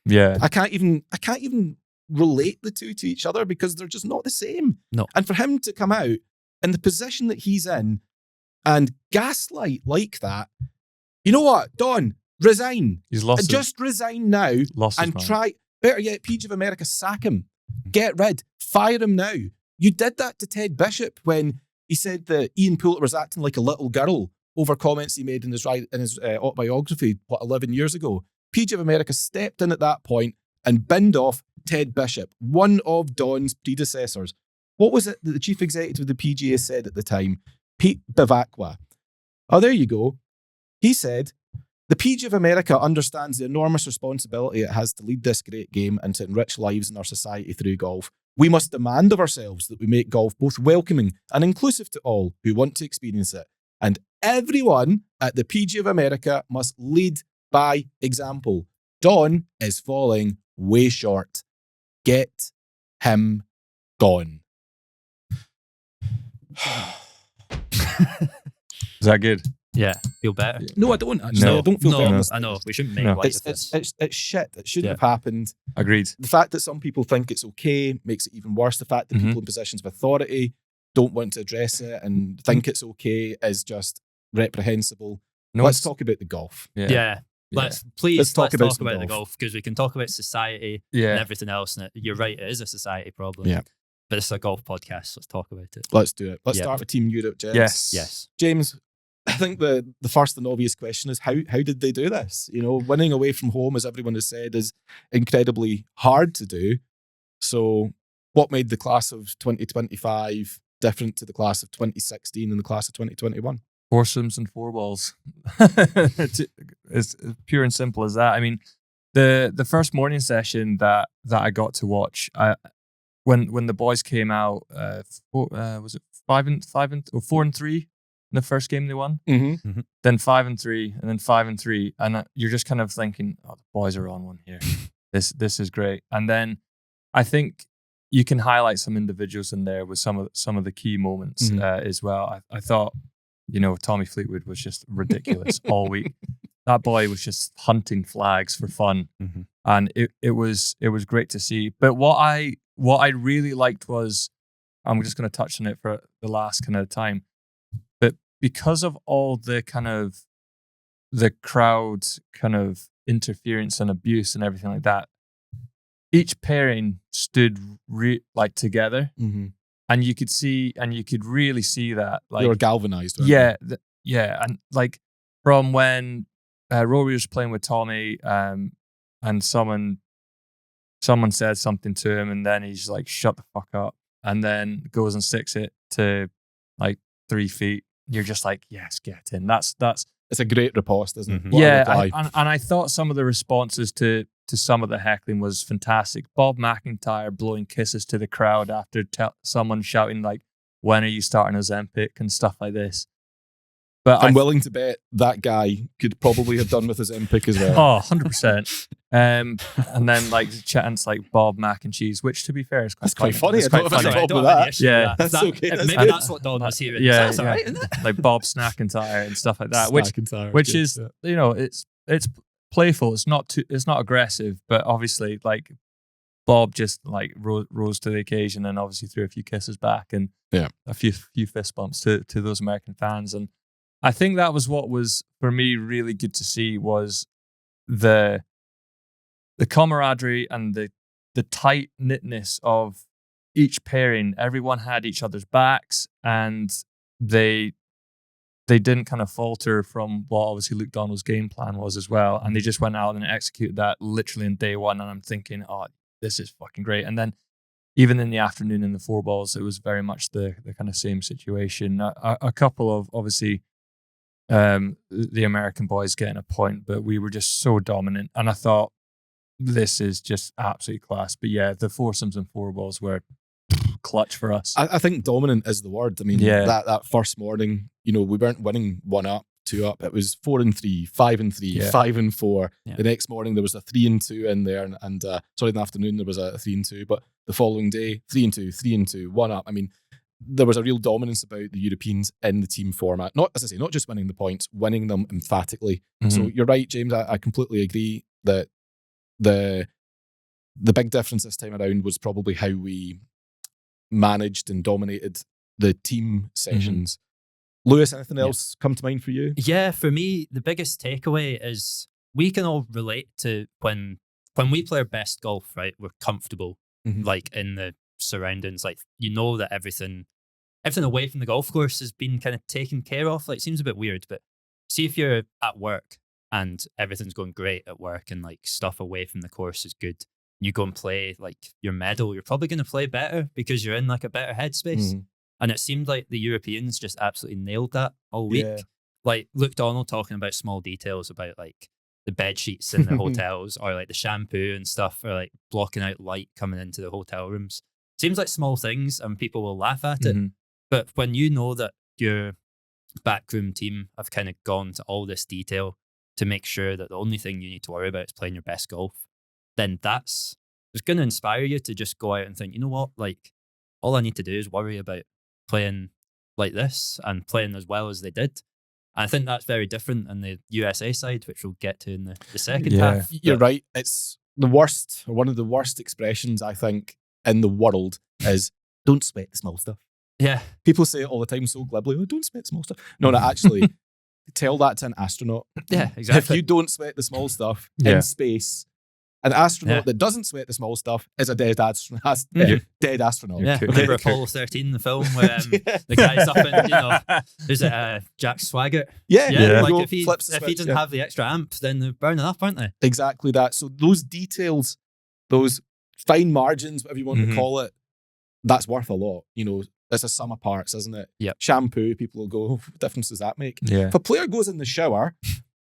Yeah.
I can't even relate the two to each other because they're just not the same.
No.
And for him to come out in the position that he's in and gaslight like that, you know what, Don, resign.
He's lost.
Just resign now
lost his
and
mind.
try. Better yet, PG of America, sack him. Get rid. Fire him now. You did that to Ted Bishop when he said that Ian Poulter was acting like a little girl over comments he made in his autobiography, 11 years ago. PG of America stepped in at that point and binned off Ted Bishop, one of Don's predecessors. What was it that the chief executive of the PGA said at the time? Pete Bavacqua. Oh, there you go. He said, the PG of America understands the enormous responsibility it has to lead this great game and to enrich lives in our society through golf. We must demand of ourselves that we make golf both welcoming and inclusive to all who want to experience it. And everyone at the PG of America must lead by example. Don is falling way short. Get him gone.
Is that good?
Yeah, feel better.
No, I don't actually.
No.
I don't feel
No,
better.
I know. We shouldn't make
No.
light of this.
It's shit. It shouldn't
Yeah.
have happened.
Agreed.
The fact that some people think it's okay makes it even worse. The fact that people in positions of authority don't want to address it and think it's okay is just reprehensible.
No,
Let's talk about the golf.
Yeah. Let's talk
about
about
some
the
golf.
golf, because we can talk about society and
Yeah.
everything else. And you're right, it is a society problem.
Yeah.
But it's a golf podcast, so let's talk about it.
Let's do it. Let's
Yeah.
start with Team Europe, James.
Yes.
James, I think the first and obvious question is how did they do this? You know, winning away from home, as everyone has said, is incredibly hard to do. So what made the class of 2025 different to the class of 2016 and the class of 2021?
Foursomes and four balls. It's pure and simple as that. I mean, the first morning session that I got to watch, when the boys came out, was it 4-3 in the first game they won?
Mm-hmm.
Then 5-3, and then 5-3, and you're just kind of thinking, oh, the boys are on one here. This is great. And then I think you can highlight some individuals in there with some of the key moments as well. I thought, Tommy Fleetwood was just ridiculous all week. That boy was just hunting flags for fun, and it was great to see. But what I really liked was, I'm just going to touch on it for the last kind of time, but because of all the kind of the crowd kind of interference and abuse and everything like that, each pairing stood together. And you could really see that.
They were galvanized.
Yeah. And like from when Rory was playing with Tommy, and someone said something to him, and then he's like, shut the fuck up. And then goes and sticks it to like 3 feet. You're just like, yes, get in. That's
It's a great riposte, isn't it?
Yeah. And I thought some of the responses to some of the heckling was fantastic. Bob McIntyre blowing kisses to the crowd after someone shouting like, when are you starting Ozempic and stuff like this. But
I'm willing to bet that guy could probably have done with his Ozempic as well.
Oh, 100%. And then like chants like Bob Mac and Cheese, which to be fair is
quite funny.
It's
I don't have a problem with that.
Yeah.
That's okay.
Maybe that's what Don was hearing.
Yeah,
That's all right, isn't it?
Like Bob Snackentire and stuff like that,
McIntyre,
which
good,
is
yeah.
it's playful. It's not aggressive, but obviously like Bob just like rose to the occasion and obviously threw a few kisses back and a few fist bumps to those American fans. And I think that was what was for me really good to see, was the camaraderie and the tight knitness of each pairing. Everyone had each other's backs, and they didn't kind of falter from what obviously Luke Donald's game plan was as well. And they just went out and executed that literally in day one. And I'm thinking, oh, this is fucking great. And then even in the afternoon in the four balls, it was very much the kind of same situation. A couple of obviously the American boys getting a point, but we were just so dominant. And I thought, this is just absolutely class. But yeah, the foursomes and four balls were clutch for us.
I think dominant is the word. I mean, that first morning, we weren't winning 1 up, 2 up. It was 4-3, 5-3, 5-4.
Yeah.
The next morning there was a 3-2 in there, and sorry, in the afternoon there was a 3-2. But the following day, 3-2, 3-2, 1 up. I mean, there was a real dominance about the Europeans in the team format. Not, as I say, not just winning the points, winning them emphatically. So you're right, James. I completely agree that the big difference this time around was probably how we managed and dominated the team sessions. Lewis, anything else come to mind for you?
Yeah, for me, the biggest takeaway is we can all relate to when we play our best golf, right? We're comfortable, like in the surroundings, like that everything away from the golf course has been kind of taken care of. Like, it seems a bit weird, but see if you're at work and everything's going great at work and like stuff away from the course is good. You go and play like your medal, you're probably going to play better because you're in like a better headspace. And it seemed like the Europeans just absolutely nailed that all week. like Luke Donald talking about small details about like the bed sheets in the hotels, or like the shampoo and stuff, or like blocking out light coming into the hotel rooms. Seems like small things and people will laugh at it. But when you know that your backroom team have kind of gone to all this detail to make sure that the only thing you need to worry about is playing your best golf, then it's going to inspire you to just go out and think, you know what, like all I need to do is worry about playing like this and playing as well as they did. And I think that's very different in the USA side, which we'll get to in the second half.
You're right. It's the worst, or one of the worst expressions, I think, in the world is don't sweat the small stuff.
Yeah.
People say it all the time so glibly, oh, don't sweat the small stuff. No, actually, tell that to an astronaut.
Yeah, exactly.
If you don't sweat the small stuff in space, an astronaut that doesn't sweat the small stuff is a dead astronaut. Dead astronaut.
Yeah, remember Apollo 13, the film where the guy's up in, is it Jack Swigert?
Yeah.
Like if he doesn't have the extra amp, then they're burning up, aren't they?
Exactly that. So those details, those fine margins, whatever you want to call it, that's worth a lot. You know, it's a sum of parts, isn't it?
Yeah.
Shampoo, people will go, what difference does that make?
Yeah.
If a player goes in the shower,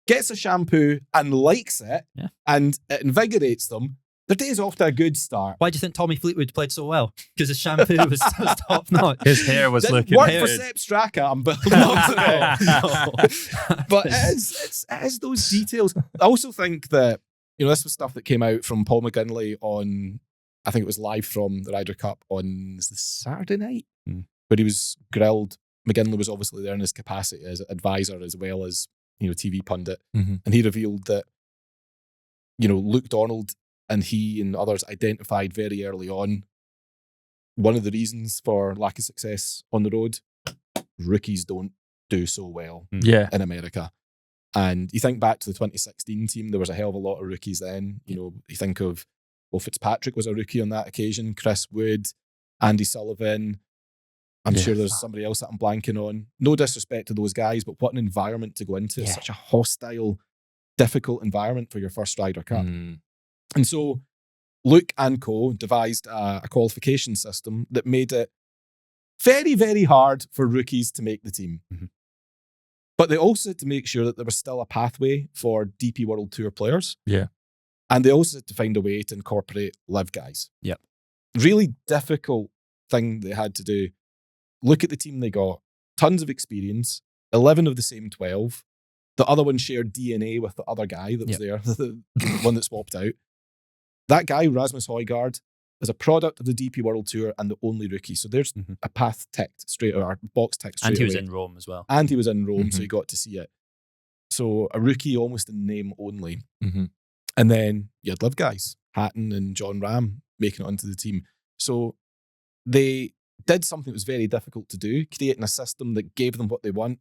gets a shampoo and likes it, and it invigorates them, their day's off to a good start.
Why do you think Tommy Fleetwood played so well? Because his shampoo was top notch.
His hair was looking
work
good.
For Sepp Straka, I'm building up to it. But it is those details. I also think that, you know, this was stuff that came out from Paul McGinley on, I think it was live from the Ryder Cup on the Saturday night, where he was grilled. McGinley was obviously there in his capacity as advisor as well as, you know, TV pundit. And he revealed that, you know, Luke Donald and he and others identified very early on one of the reasons for lack of success on the road, rookies don't do so well in America. And you think back to the 2016 team, there was a hell of a lot of rookies then. You know, you think of, well, Fitzpatrick was a rookie on that occasion, Chris Wood, Andy Sullivan. I'm sure there's somebody else that I'm blanking on. No disrespect to those guys, but what an environment to go into. It's such a hostile, difficult environment for your first Ryder Cup. And so Luke and co devised a qualification system that made it very, very hard for rookies to make the team. But they also had to make sure that there was still a pathway for DP World Tour players. And they also had to find a way to incorporate live guys. Really difficult thing they had to do. Look at the team they got. Tons of experience. 11 of the same 12. The other one shared DNA with the other guy that was there, the one that swapped out. That guy, Rasmus Højgaard, is a product of the DP World Tour and the only rookie. So there's a path ticked straight, or a box ticked straight away.
And he was in Rome as well.
And he was in Rome, so he got to see it. So a rookie almost in name only. And then you had live guys, Hatton and John Ram, making it onto the team. So they did something that was very difficult to do, creating a system that gave them what they want,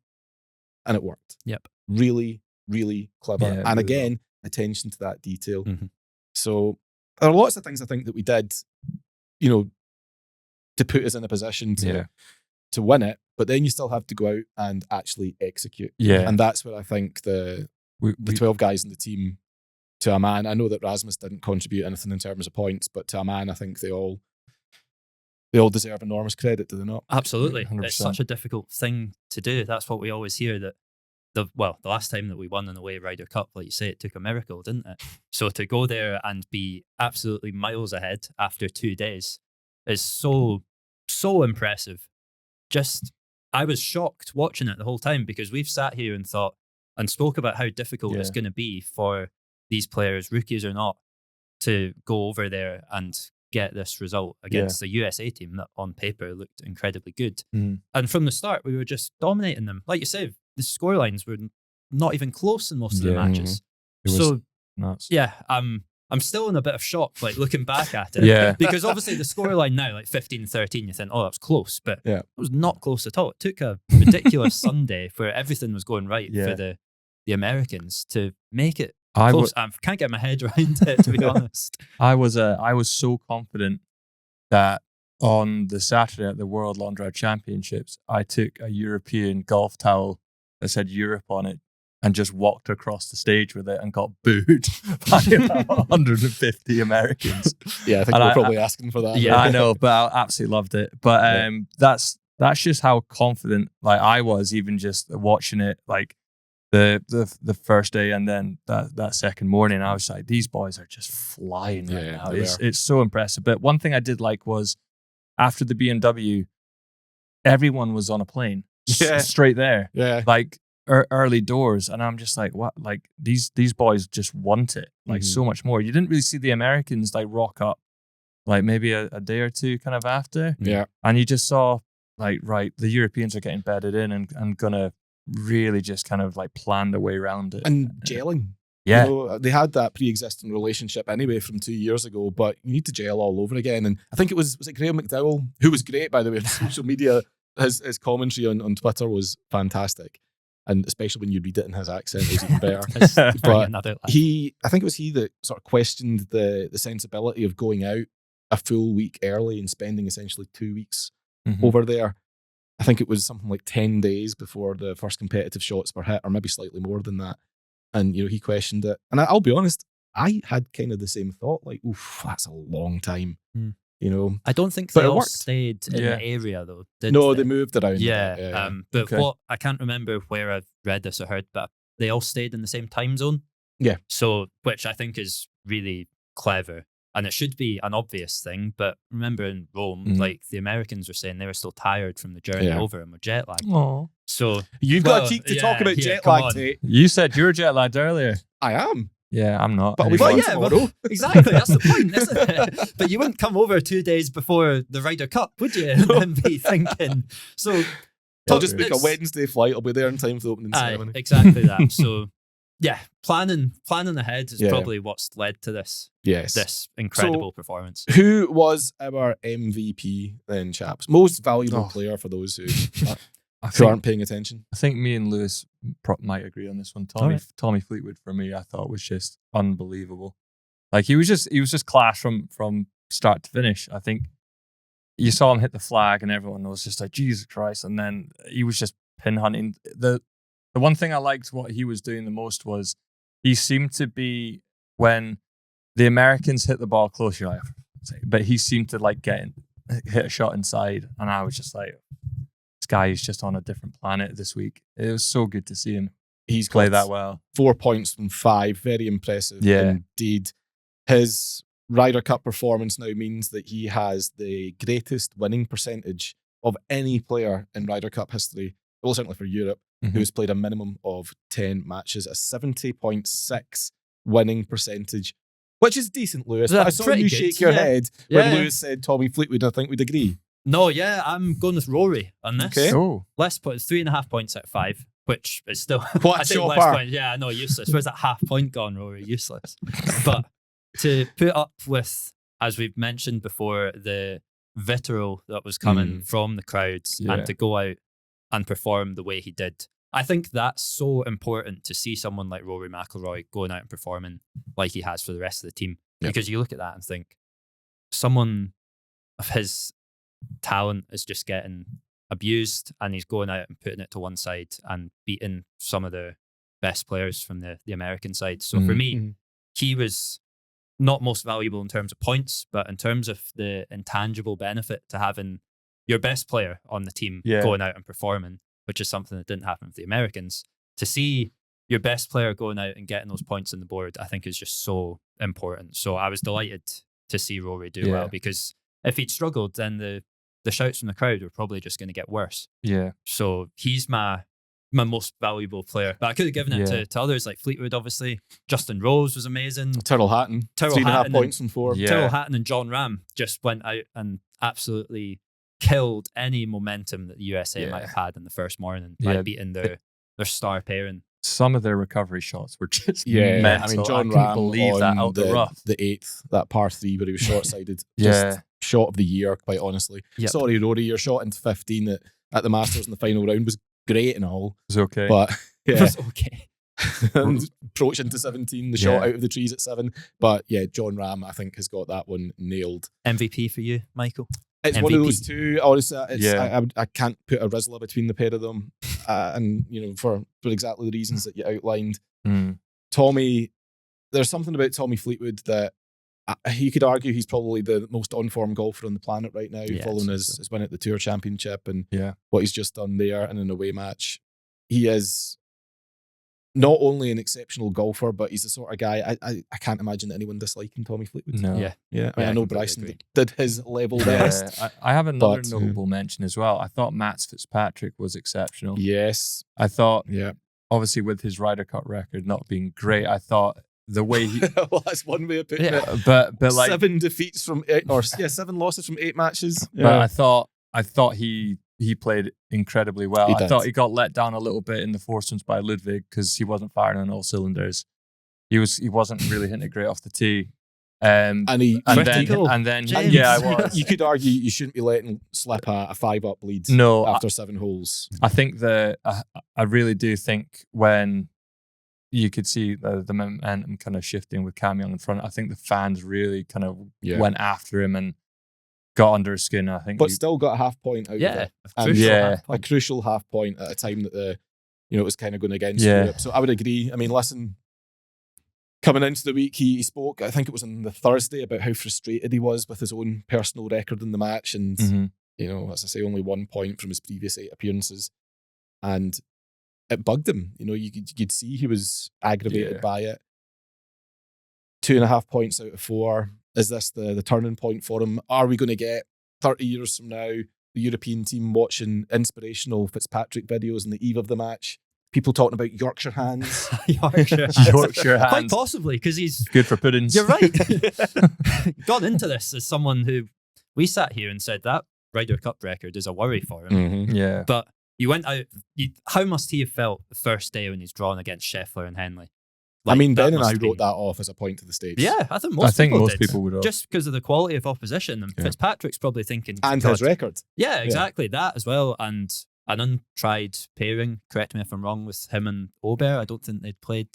and it worked. Really, really clever. And really again, attention to that detail. So there are lots of things I think that we did, you know, to put us in a position to win it, but then you still have to go out and actually execute. And that's where I think the 12 guys in the team, to a man, I know that Rasmus didn't contribute anything in terms of points, but to a man, I think they all deserve enormous credit, do they not?
Absolutely.
100%.
It's such a difficult thing to do. That's what we always hear, that the last time that we won in the way Ryder Cup, like you say, it took a miracle, didn't it? So to go there and be absolutely miles ahead after 2 days is so impressive. Just, I was shocked watching it the whole time, because we've sat here and thought and spoke about how difficult it's going to be for these players, rookies or not, to go over there and get this result against the USA team that on paper looked incredibly good. And from the start, we were just dominating them. Like you said, the scorelines were not even close in most of the matches. So
nuts.
I'm still in a bit of shock, like looking back at it. Because obviously the scoreline now, like 15-13, you think, oh, that was close. But it was not close at all. It took a ridiculous Sunday where everything was going right for the Americans to make it close. I can't get my head around it, to be honest.
I was so confident that on the Saturday at the World Lawn Dart Championships, I took a European golf towel that said Europe on it and just walked across the stage with it and got booed by about 150 Americans.
I think we're probably asking for that.
I know, but I absolutely loved it. But that's just how confident like I was, even just watching it. Like the first day and then that second morning, I was like, these boys are just flying right now. It's so impressive. But one thing I did like was after the BMW, everyone was on a plane straight there.
Yeah.
Like early doors. And I'm just like, what? Like these boys just want it like so much more. You didn't really see the Americans like rock up like maybe a day or two kind of after.
Yeah.
And you just saw like, right, the Europeans are getting bedded in and gonna really just kind of like plan their way around it.
And gelling.
Yeah.
You know, they had that pre-existing relationship anyway from 2 years ago, but you need to gel all over again. And I think was it Graham McDowell, who was great, by the way, on social media. His commentary on Twitter was fantastic. And especially when you read it in his accent, it was even better. But I think it was he that sort of questioned the sensibility of going out a full week early and spending essentially 2 weeks over there. I think it was something like 10 days before the first competitive shots were hit, or maybe slightly more than that. And, you know, he questioned it. And I'll be honest, I had kind of the same thought, like, oof, that's a long time. You know,
I don't think they all stayed in the area though.
They moved around.
Yeah. But what I can't remember where I've read this or heard, but they all stayed in the same time zone.
Yeah.
So, which I think is really clever. And it should be an obvious thing, but remember in Rome, like the Americans were saying they were still tired from the journey over and were jet lagged.
Aww.
So
you've got a cheek to talk about jet lag, Tate.
You said you were jet lagged earlier.
I am.
Yeah, I'm not.
But tomorrow.
Exactly, that's the point, isn't it? But you wouldn't come over 2 days before the Ryder Cup, would you? And be thinking. So
I'll just book a Wednesday flight. I'll be there in time for the opening ceremony.
Exactly that. So yeah, planning ahead is probably what's led to this.
Yes.
This incredible performance.
Who was our MVP then, chaps? Most valuable player for those who aren't paying attention.
I think me and Lewis might agree on this one. Tommy Fleetwood for me, I thought was just unbelievable. Like he was just class from start to finish. I think you saw him hit the flag and everyone was just like, Jesus Christ. And then he was just pin hunting. The one thing I liked what he was doing the most was he seemed to be, when the Americans hit the ball close, you're like, but he seemed to like hit a shot inside. And I was just like, this guy is just on a different planet this week. It was so good to see him.
He's
played that well.
4 points from 5. Very impressive indeed. His Ryder Cup performance now means that he has the greatest winning percentage of any player in Ryder Cup history. Well, certainly for Europe, who has played a minimum of 10 matches, a 70.6 winning percentage, which is decent, Lewis. I saw you shake your head when Lewis said Tommy Fleetwood. I think we'd agree.
No, I'm going with Rory on this.
Okay.
Less points, 3.5 points out of 5, which is still
what a shopper.
Yeah, I know, useless. Where's that half point gone, Rory? Useless. But to put up with, as we've mentioned before, the vitriol that was coming from the crowds and to go out and perform the way he did. I think that's so important to see someone like Rory McIlroy going out and performing like he has for the rest of the team. Because you look at that and think, someone of his talent is just getting abused and he's going out and putting it to one side and beating some of the best players from the American side. So for me, he was not most valuable in terms of points, but in terms of the intangible benefit to having your best player on the team going out and performing, which is something that didn't happen for the Americans. To see your best player going out and getting those points on the board, I think is just so important. So I was delighted to see Rory do well, because if he'd struggled, then the shouts from the crowd were probably just going to get worse.
Yeah.
So he's my most valuable player. But I could have given it to others like Fleetwood, obviously. Justin Rose was amazing.
Tyrrell Hatton. 3.5 points from 4.
Yeah. Tyrrell Hatton and John Ram just went out and absolutely killed any momentum that the USA might have had in the first morning by beating their star pairing.
Some of their recovery shots were just mental.
I mean, John Ram
believe that out the rough.
The 8th, that par 3 where he was short-sided. Just shot of the year, quite honestly. Sorry, Rory, your shot into 15 at the Masters in the final round was great and all.
It was okay.
But
it was okay.
And approach into 17, the shot out of the trees at 7. But yeah, John Ram, I think, has got that one nailed.
MVP for you, Michael?
It's MVP. One of those two. Honestly, I can't put a Rizla between the pair of them, and for exactly the reasons that you outlined. Tommy, there's something about Tommy Fleetwood that you could argue he's probably the most on-form golfer on the planet right now, following his win at the Tour Championship and what he's just done there in an away match. He is not only an exceptional golfer, but he's the sort of guy I can't imagine anyone disliking Tommy Fleetwood.
No.
Yeah.
I know Bryson did his level best.
I have another
But,
notable mention as well. I thought Matt Fitzpatrick was exceptional.
Yes.
I thought,
Yeah.
obviously with his Ryder Cup record not being great, I thought the way he...
Well, that's one way of putting it.
But like...
7 defeats from 7 losses from 8 matches.
But I thought he played incredibly well.
He
I
did.
thought he got let down a little bit in the foursomes by Ludwig because he wasn't firing on all cylinders. He wasn't really hitting it great off the tee.
And then
James. I was.
You could argue you shouldn't be letting slip a 5-up lead
No,
after 7 holes.
I think I really do think when you could see the momentum kind of shifting with Cam Young in front, I think the fans really kind of went after him and got under his skin. I think,
but still got a half point out of it. A crucial half point at a time that it was kind of going against Europe. So I would agree. I mean, listen, coming into the week, he spoke, I think it was on the Thursday, about how frustrated he was with his own personal record in the match. And, as I say, only 1 point from his previous 8 appearances. And it bugged him. You'd see he was aggravated by it. 2.5 points out of 4. Is this the turning point for him? Are we going to get 30 years from now the European team watching inspirational Fitzpatrick videos on the eve of the match? People talking about Yorkshire hands.
Yorkshire hands.
Quite possibly, because he's
good for puddings.
You're right. Got into this as someone who we sat here and said that Ryder Cup record is a worry for him.
Mm-hmm.
Yeah.
But you went out. How must he have felt the first day when he's drawn against Scheffler and Henley?
Ben and I wrote that off as a point to the States.
Yeah, I think most people
would have.
Just because of the quality of opposition. And Fitzpatrick's probably thinking...
And his record.
Yeah, exactly. That as well. And an untried pairing, correct me if I'm wrong, with him and Aubert. I don't think they'd played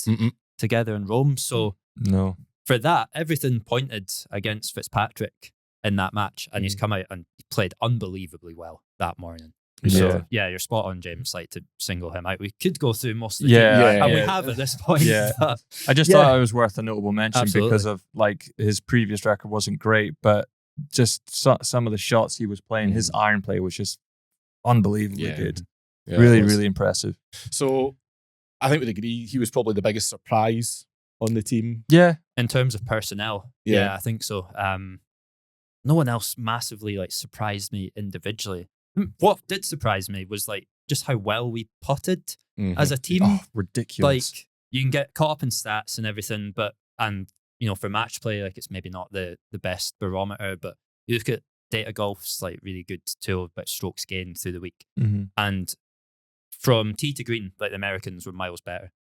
together in Rome. So
no,
for that, everything pointed against Fitzpatrick in that match. And he's come out and played unbelievably well that morning. So, you're spot on, James, to single him out. We could go through most of the team, and we have at this point.
Yeah. I just thought it was worth a notable mention because of his previous record wasn't great, but just some of the shots he was playing, his iron play was just unbelievably good. Yeah, really impressive.
So I think we'd agree he was probably the biggest surprise on the team.
Yeah.
In terms of personnel. Yeah, I think so. No one else massively surprised me individually. What did surprise me was just how well we putted as a team.
Oh, ridiculous.
You can get caught up in stats and everything, for match play, it's maybe not the best barometer, but you look at Data Golf's really good tool about strokes gained through the week.
Mm-hmm.
And from tee to green, the Americans were miles better.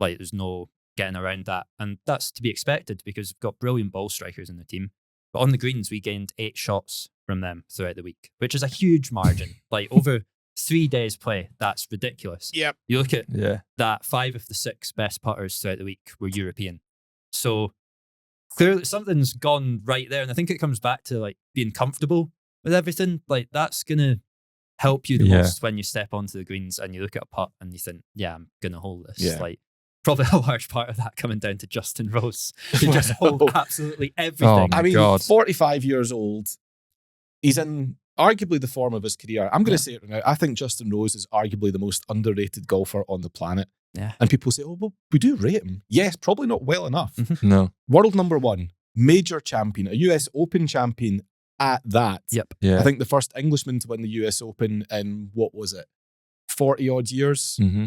There's no getting around that. And that's to be expected because we've got brilliant ball strikers in the team. But on the greens, we gained 8 shots from them throughout the week, which is a huge margin. Over 3 days play, that's ridiculous.
Yep.
You look at that 5 of the 6 best putters throughout the week were European. So clearly something's gone right there. And I think it comes back to being comfortable with everything. That's going to help you the most when you step onto the greens and you look at a putt and you think, I'm going to hold this.
Yeah.
Probably a large part of that coming down to Justin Rose. He just hold absolutely everything.
Oh, God.
45 years old. He's in arguably the form of his career. I'm going to say it right now. I think Justin Rose is arguably the most underrated golfer on the planet.
Yeah.
And people say, well, we do rate him. Yes, probably not well enough.
No.
World number 1, major champion, a US Open champion at that.
Yep.
Yeah.
I think the first Englishman to win the US Open in, 40 odd years.
Mm-hmm.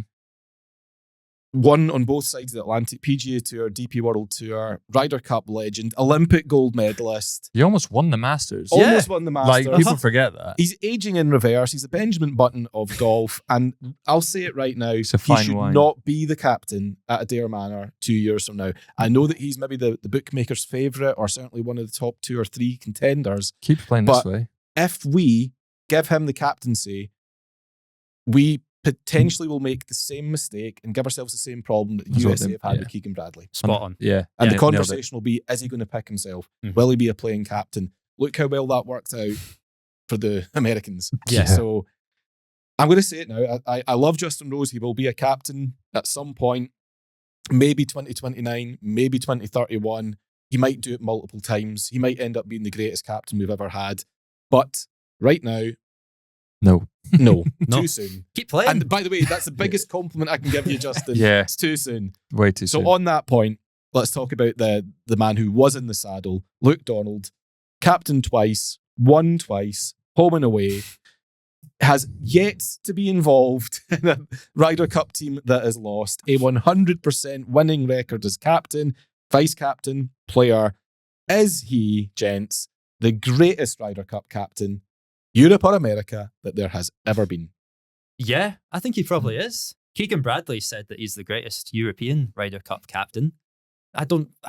Won on both sides of the Atlantic, PGA Tour, DP World Tour, Ryder Cup legend, Olympic gold medalist.
He almost won the Masters.
Almost won the Masters.
People forget that.
He's aging in reverse. He's a Benjamin Button of golf. And I'll say it right now, he should not be the captain at Adair Manor 2 years from now. I know that he's maybe the bookmaker's favourite or certainly one of the top 2 or 3 contenders.
Keep playing this way.
If we give him the captaincy, we potentially will make the same mistake and give ourselves the same problem that the USA have had with Keegan Bradley.
Spot on.
Yeah.
And the conversation will be, is he going to pick himself? Will he be a playing captain? Look how well that worked out for the Americans.
Yeah.
So I'm going to say it now. I love Justin Rose. He will be a captain at some point, maybe 2029, maybe 2031. He might do it multiple times. He might end up being the greatest captain we've ever had. But right now,
No.
No,
No.
too soon.
Keep playing.
And by the way, that's the biggest compliment I can give you, Justin.
Yeah.
It's too soon.
Way too soon.
So on that point, let's talk about the man who was in the saddle, Luke Donald, captain twice, won twice, home and away, has yet to be involved in a Ryder Cup team that has lost, a 100% winning record as captain, vice captain, player. Is he, gents, the greatest Ryder Cup captain, Europe or America, that there has ever been?
Yeah, I think he probably is. Keegan Bradley said that he's the greatest European Ryder Cup captain. I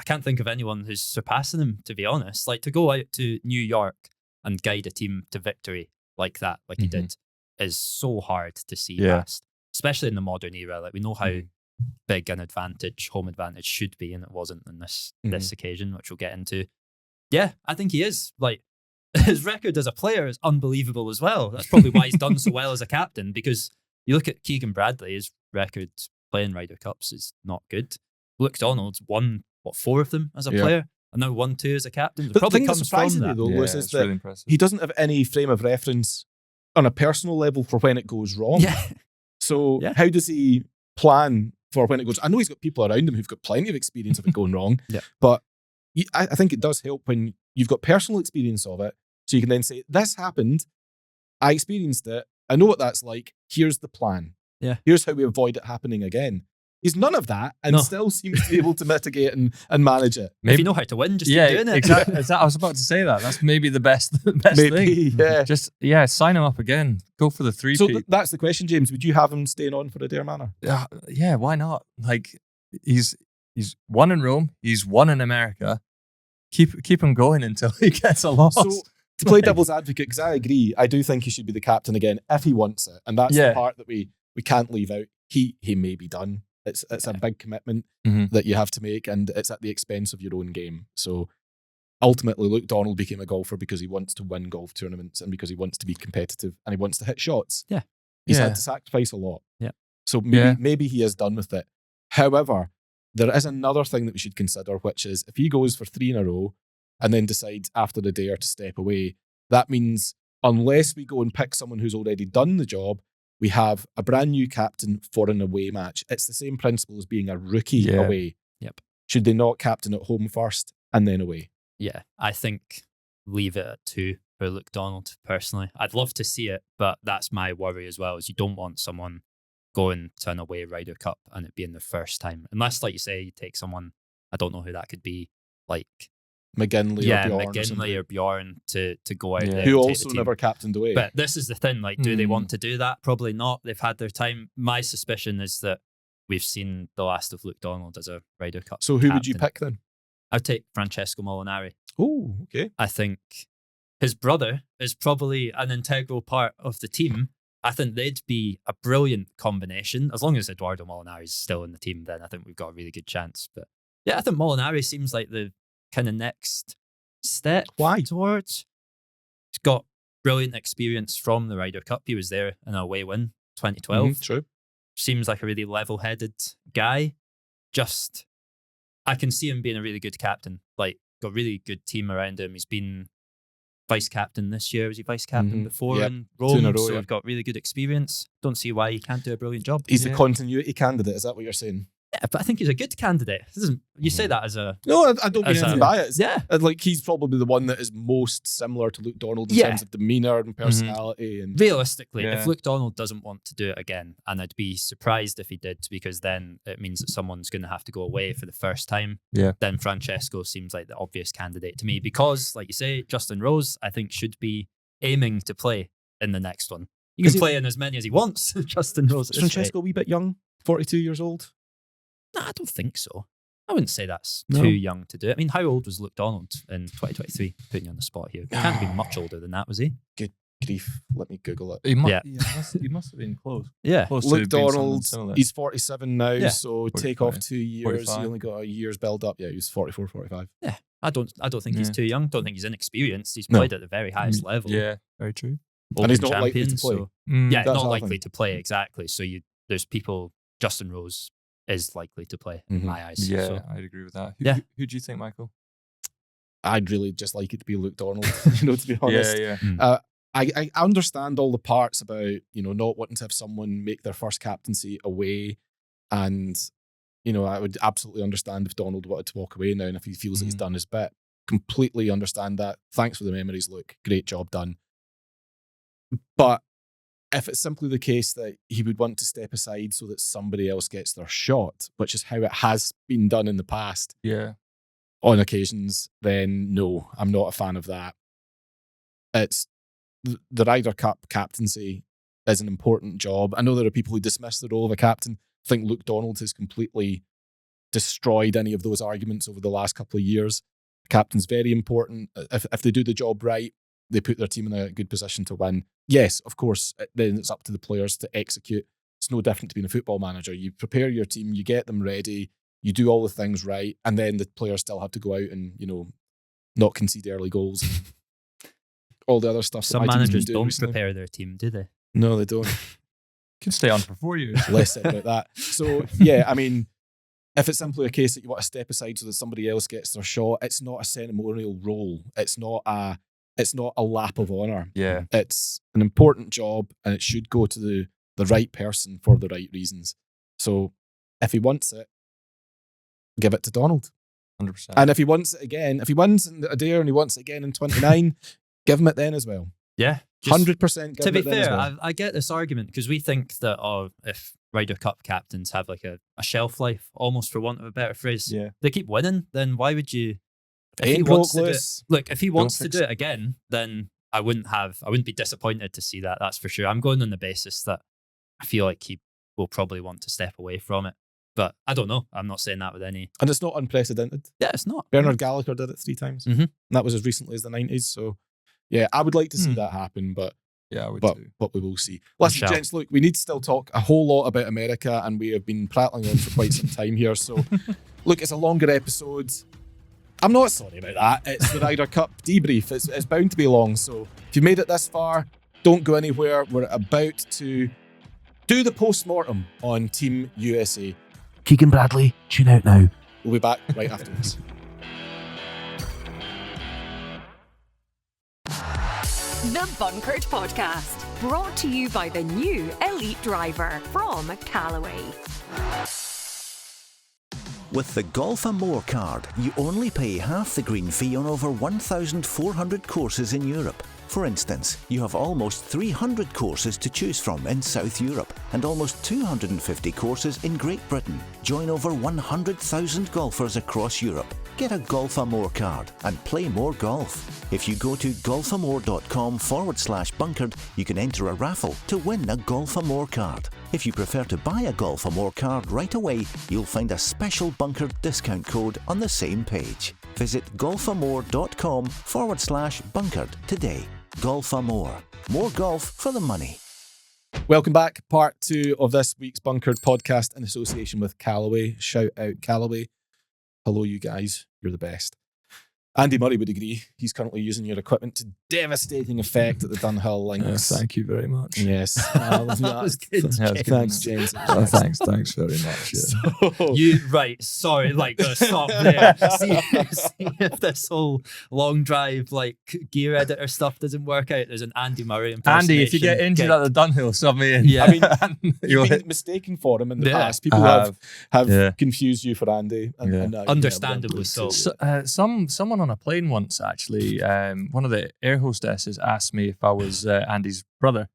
can't think of anyone who's surpassing him, to be honest. Like, to go out to New York and guide a team to victory like that, like he did, is so hard to see past, especially in the modern era. Like, we know how big an advantage, home advantage should be, and it wasn't in this occasion, which we'll get into. Yeah, I think he is. Like, his record as a player is unbelievable as well. That's probably why he's done so well as a captain, because you look at Keegan Bradley, his record playing Ryder Cups is not good. Luke Donald's won, 4 of them as a player, and now won 2 as a captain. It
But
probably
the thing that
comes
surprises
from
me,
that.
though, Lewis, is that
really impressive.
he doesn't have any frame of reference on a personal level for when it goes wrong.
Yeah.
So how does he plan for when it goes? I know he's got people around him who've got plenty of experience of it going wrong, but I think it does help when you've got personal experience of it, so you can then say, this happened, I experienced it, I know what that's like, here's the plan.
Yeah.
Here's how we avoid it happening again. He's none of that and still seems to be able to mitigate and manage it.
Maybe, if you know how to win, just keep doing it.
Exactly. I was about to say that. That's maybe the best thing.
Yeah.
Just, sign him up again. Go for the 3-peat.
So that's the question, James. Would you have him staying on for Adair Manor?
Yeah, why not? Like, he's won in Rome. He's won in America. Keep him going until he gets a loss.
So, to play devil's advocate, because I agree, I do think he should be the captain again if he wants it. And that's the part that we can't leave out. He may be done. It's a big commitment that you have to make, and it's at the expense of your own game. So ultimately, Luke Donald became a golfer because he wants to win golf tournaments and because he wants to be competitive and he wants to hit shots.
Yeah.
He's had to sacrifice a lot.
Yeah.
So maybe he is done with it. However, there is another thing that we should consider, which is if he goes for 3 in a row and then decides after the Adair to step away, that means unless we go and pick someone who's already done the job, we have a brand new captain for an away match. It's the same principle as being a rookie away.
Yep.
Should they not captain at home first and then away?
Yeah, I think leave it at 2 for Luke Donald, personally. I'd love to see it, but that's my worry as well, is you don't want someone going to an away Ryder Cup and it being the first time. Unless, like you say, you take someone, I don't know who that could be, like
McGinley
or Bjorn to go out there.
Who also never captained away.
But this is the thing, like, do they want to do that? Probably not. They've had their time. My suspicion is that we've seen the last of Luke Donald as a Ryder Cup
So who would you pick then?
I'd take Francesco Molinari.
Oh, okay.
I think his brother is probably an integral part of the team. I think they'd be a brilliant combination. As long as Eduardo Molinari is still in the team, then I think we've got a really good chance. But yeah, I think Molinari seems like the kind of next step towards. He's got brilliant experience from the Ryder Cup. He was there in an away win, 2012.
True.
Seems like a really level-headed guy. Just, I can see him being a really good captain. Like, got a really good team around him. He's been vice captain this year. Was he vice captain before in Rome?
2 in a row,
so I've got really good experience. Don't see why he can't do a brilliant job.
He's the continuity candidate. Is that what you're saying?
Yeah, but I think he's a good candidate. You say that as a...
No, I don't mean anything by it.
Yeah.
Like, he's probably the one that is most similar to Luke Donald in terms of demeanour and personality. And
realistically, if Luke Donald doesn't want to do it again, and I'd be surprised if he did, because then it means that someone's going to have to go away for the first time.
Yeah.
Then Francesco seems like the obvious candidate to me, because, like you say, Justin Rose, I think, should be aiming to play in the next one. You can play in as many as he wants, Justin Rose.
Is Francesco a wee bit young? 42 years old?
No, I don't think so. I wouldn't say that's too young to do it. I mean, how old was Luke Donald in 2023? Putting you on the spot here. He can't have been much older than that, was he?
Good grief. Let me Google it.
He must have been close.
Yeah.
Close
Luke
to being
Donald,
similar.
he's 47 now, so
45,
take off 2 years.
45.
He only got a year's build up. Yeah, he was 44, 45.
Yeah. I don't think he's too young. Don't think he's inexperienced. He's played at the very highest level.
Yeah, very true.
And he's not likely to play.
So, yeah,
That's
not
the
likely
thing.
to play, exactly. So there's people, Justin Rose is likely to play in my eyes.
Yeah,
so.
I'd agree with that. Who do you think, Michael?
I'd really just like it to be Luke Donald, to be honest.
Yeah.
I understand all the parts about, not wanting to have someone make their first captaincy away. And, I would absolutely understand if Donald wanted to walk away now and if he feels that he's done his bit. Completely understand that. Thanks for the memories, Luke. Great job done. But if it's simply the case that he would want to step aside so that somebody else gets their shot, which is how it has been done in the past on occasions, then no, I'm not a fan of that. It's the Ryder Cup captaincy is an important job. I know there are people who dismiss the role of a captain. I think Luke Donald has completely destroyed any of those arguments over the last couple of years. The captain's very important. If they do the job right, they put their team in a good position to win. Yes, of course, then it's up to the players to execute. It's no different to being a football manager. You prepare your team, you get them ready, you do all the things right, and then the players still have to go out and, not concede early goals. All the other stuff.
Some managers don't prepare their team, do they?
No, they don't.
Can stay on for 4 years.
Less said about that. So, yeah, I mean, if it's simply a case that you want to step aside so that somebody else gets their shot, it's not a ceremonial role. It's not a lap of honour.
Yeah.
It's an important job and it should go to the right person for the right reasons. So if he wants it, give it to Donald.
100%.
And if he wants it again, if he wins in Adair and he wants it again in 29, give him it then as well.
Yeah.
100% give
to
him
be
it then as
fair,
well.
I get this argument because we think that if Ryder Cup captains have like a shelf life, almost for want of a better phrase, they keep winning, then why would you... If he wants to do it again, then I wouldn't be disappointed to see that, that's for sure. I'm going on the basis that I feel like he will probably want to step away from it. But I don't know. I'm not saying that with any...
And it's not unprecedented.
Yeah, it's not.
Bernard Gallagher did it 3 times.
Mm-hmm.
And that was as recently as the 90s. So, yeah, I would like to see that happen, but
yeah, I would too.
But we will see. Listen, gents, look, we need to still talk a whole lot about America, and we have been prattling on for quite some time here. So, look, it's a longer episode. I'm not sorry about that. It's the Ryder Cup debrief. It's bound to be long. So if you made it this far, don't go anywhere. We're about to do the post-mortem on Team USA.
Keegan Bradley, tune out now.
We'll be back right after this.
The Bunkered Podcast, brought to you by the new Elite Driver from Callaway.
With the Golf Amore card, you only pay half the green fee on over 1,400 courses in Europe. For instance, you have almost 300 courses to choose from in South Europe and almost 250 courses in Great Britain. Join over 100,000 golfers across Europe. Get a Golf Amore card and play more golf. If you go to golfamore.com/bunkered, you can enter a raffle to win a Golf Amore card. If you prefer to buy a Golf Amore card right away, you'll find a special bunkered discount code on the same page. Visit golfamore.com/bunkered today. Golf Amore. More golf for the money.
Welcome back. Part 2 of this week's Bunkered podcast in association with Callaway. Shout out Callaway. Hello, you guys. You're the best. Andy Murray would agree. He's currently using your equipment to devastating effect at the Dunhill Links.
Thank you very much.
Yes.
That was good.
Thanks, James.
Thanks very much. Yeah.
Sorry, stop there. see if this whole long drive, gear editor stuff doesn't work out. There's an Andy Murray impersonation.
Andy, if you get injured at the Dunhill, sub me in.
Yeah.
I mean, you've been mistaken for him in the past. People have confused you for Andy. And
understandably so.
Someone on a plane once, actually, one of the air hostesses asked me if I was Andy's brother.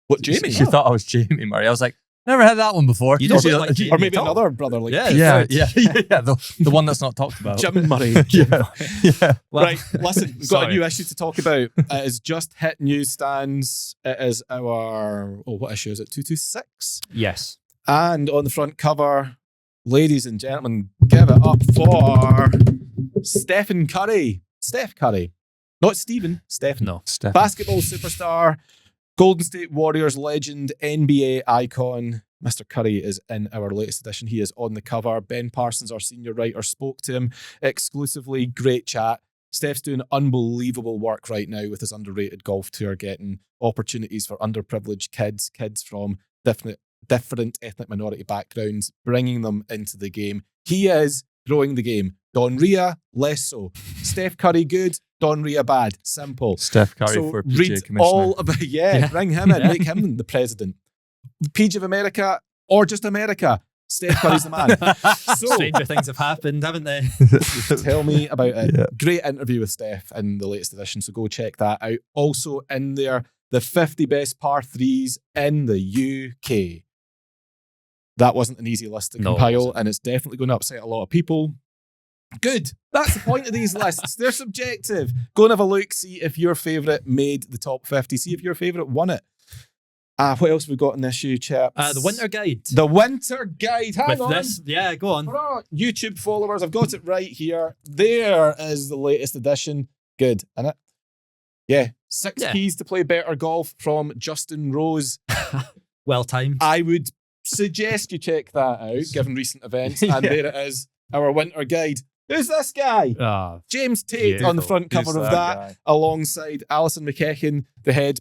What, Jamie?
She thought I was Jamie Murray. I was like, never had that one before.
You don't look like Jamie
or maybe
at all.
another brother like
Yeah, the one that's not talked about.
Jim Murray.
Yeah.
Well, right, listen, we've got a new issue to talk about. It is just hit newsstands. It is our, what issue is it? 226?
Yes.
And on the front cover, ladies and gentlemen, give it up for Steph Curry. Not Stephen, Stephen.
No.
Stephen.
Basketball superstar, Golden State Warriors legend, NBA icon. Mr. Curry is in our latest edition. He is on the cover. Ben Parsons, our senior writer, spoke to him exclusively. Great chat. Steph's doing unbelievable work right now with his underrated golf tour, getting opportunities for underprivileged kids from different ethnic minority backgrounds, bringing them into the game. He is growing the game. Don Ria, less so. Steph Curry, good. Don Riabad. Simple.
Steph Curry
So
for PGA
read
commissioner.
all about bring him in, make him the president. PG of America or just America. Steph Curry's the man. So
Stranger things have happened, haven't they?
tell me about it.
Yeah.
Great interview with Steph in the latest edition, so go check that out. Also in there, the 50 best par 3s in the UK. That wasn't an easy list to
No, it
compile,
wasn't.
and it's definitely going to upset a lot of people. Good. That's the point of these lists. They're subjective. Go and have a look, see if your favourite made the top 50, see if your favourite won it. What else have we got in this issue, chaps?
The winter guide.
The winter guide. Hang
With
on.
this, yeah, go on.
For our YouTube followers, I've got it right here. There is the latest edition. Good, isn't it? Yeah. 6
Yeah.
keys to play better golf from Justin Rose.
Well timed.
I would suggest you check that out, given recent events. And
Yeah.
there it is, our winter guide. Who's this guy? James Tate on the front cover
Who's
of that, alongside Alison McKechnie, the head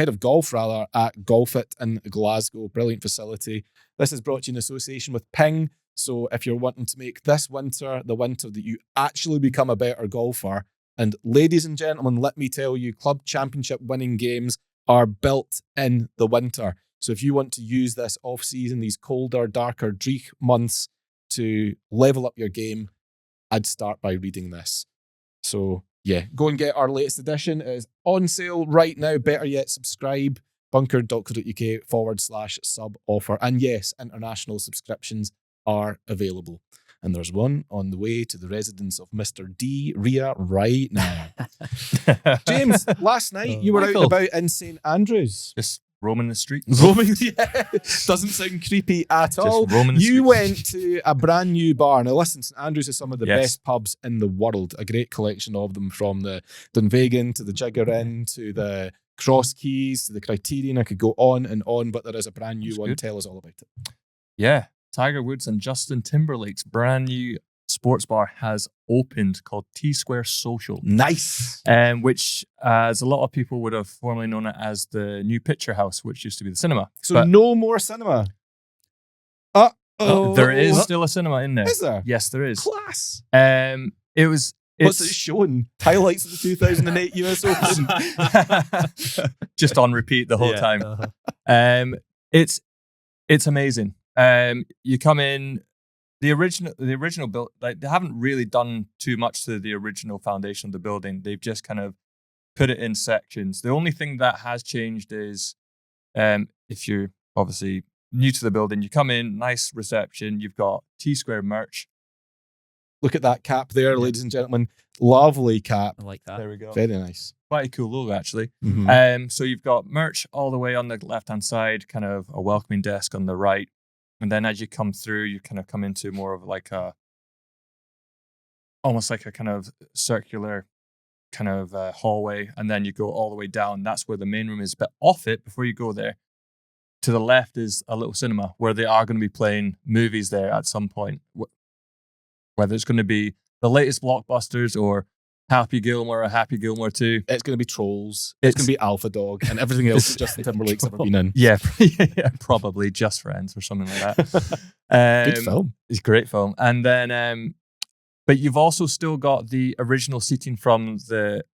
of golf at Golfit in Glasgow. Brilliant facility. This is brought to you in association with Ping. So if you're wanting to make this winter the winter that you actually become a better golfer, and ladies and gentlemen, let me tell you, club championship winning games are built in the winter. So if you want to use this off-season, these colder, darker Dreich months to level up your game, I'd start by reading this. So yeah, go and get our latest edition. It is on sale right now. Better yet, subscribe. bunker.co.uk/sub offer. And yes, international subscriptions are available. And there's one on the way to the residence of Mr. D. Ria right now. James, last night you were out and about in St. Andrews.
Just roaming the streets.
Roaming, yeah. Doesn't sound creepy at all.
roaming the
You
streets.
went to a brand new bar. Now listen, St. Andrews is some of the
Yes.
best pubs in the world. A great collection of them, from the Dunvegan to the Jigger Inn to the Cross Keys to the Criterion. I could go on and on, but there is a brand new
That's
one.
good.
Tell us all about it.
Yeah. Tiger Woods and Justin Timberlake's brand new sports bar has opened, called T-Square Social.
Nice.
Which, as a lot of people would have formerly known it as the new Picture House, which used to be the cinema.
So
But
no more cinema.
there is still a cinema in there.
Is there?
Yes, there is.
Class.
It's
What's it showing? Highlights of the 2008 US Open.
just on repeat the whole time. It's amazing. You come in, the original build, like, they haven't really done too much to the original foundation of the building. They've just kind of put it in sections. The only thing that has changed is, if you're obviously new to the building, you come in, nice reception, you've got T-Square merch.
Look at that cap there, ladies and gentlemen. Lovely cap.
I like that.
There we go.
Very nice.
Quite a cool logo, actually.
Mhm.
So you've got merch all the way on the left-hand side, kind of a welcoming desk on the right. And then as you come through, you kind of come into more of like almost like a kind of circular kind of hallway. And then you go all the way down. That's where the main room is. But off it, before you go there, to the left is a little cinema where they are going to be playing movies there at some point. Whether it's going to be the latest blockbusters or Happy Gilmore or Happy Gilmore 2.
It's going to be Trolls. It's going to be Alpha Dog and everything else that Justin Timberlake's ever been in.
Yeah, probably Just Friends or something like that.
Good film.
It's a great film. And then, but you've also still got the original seating from the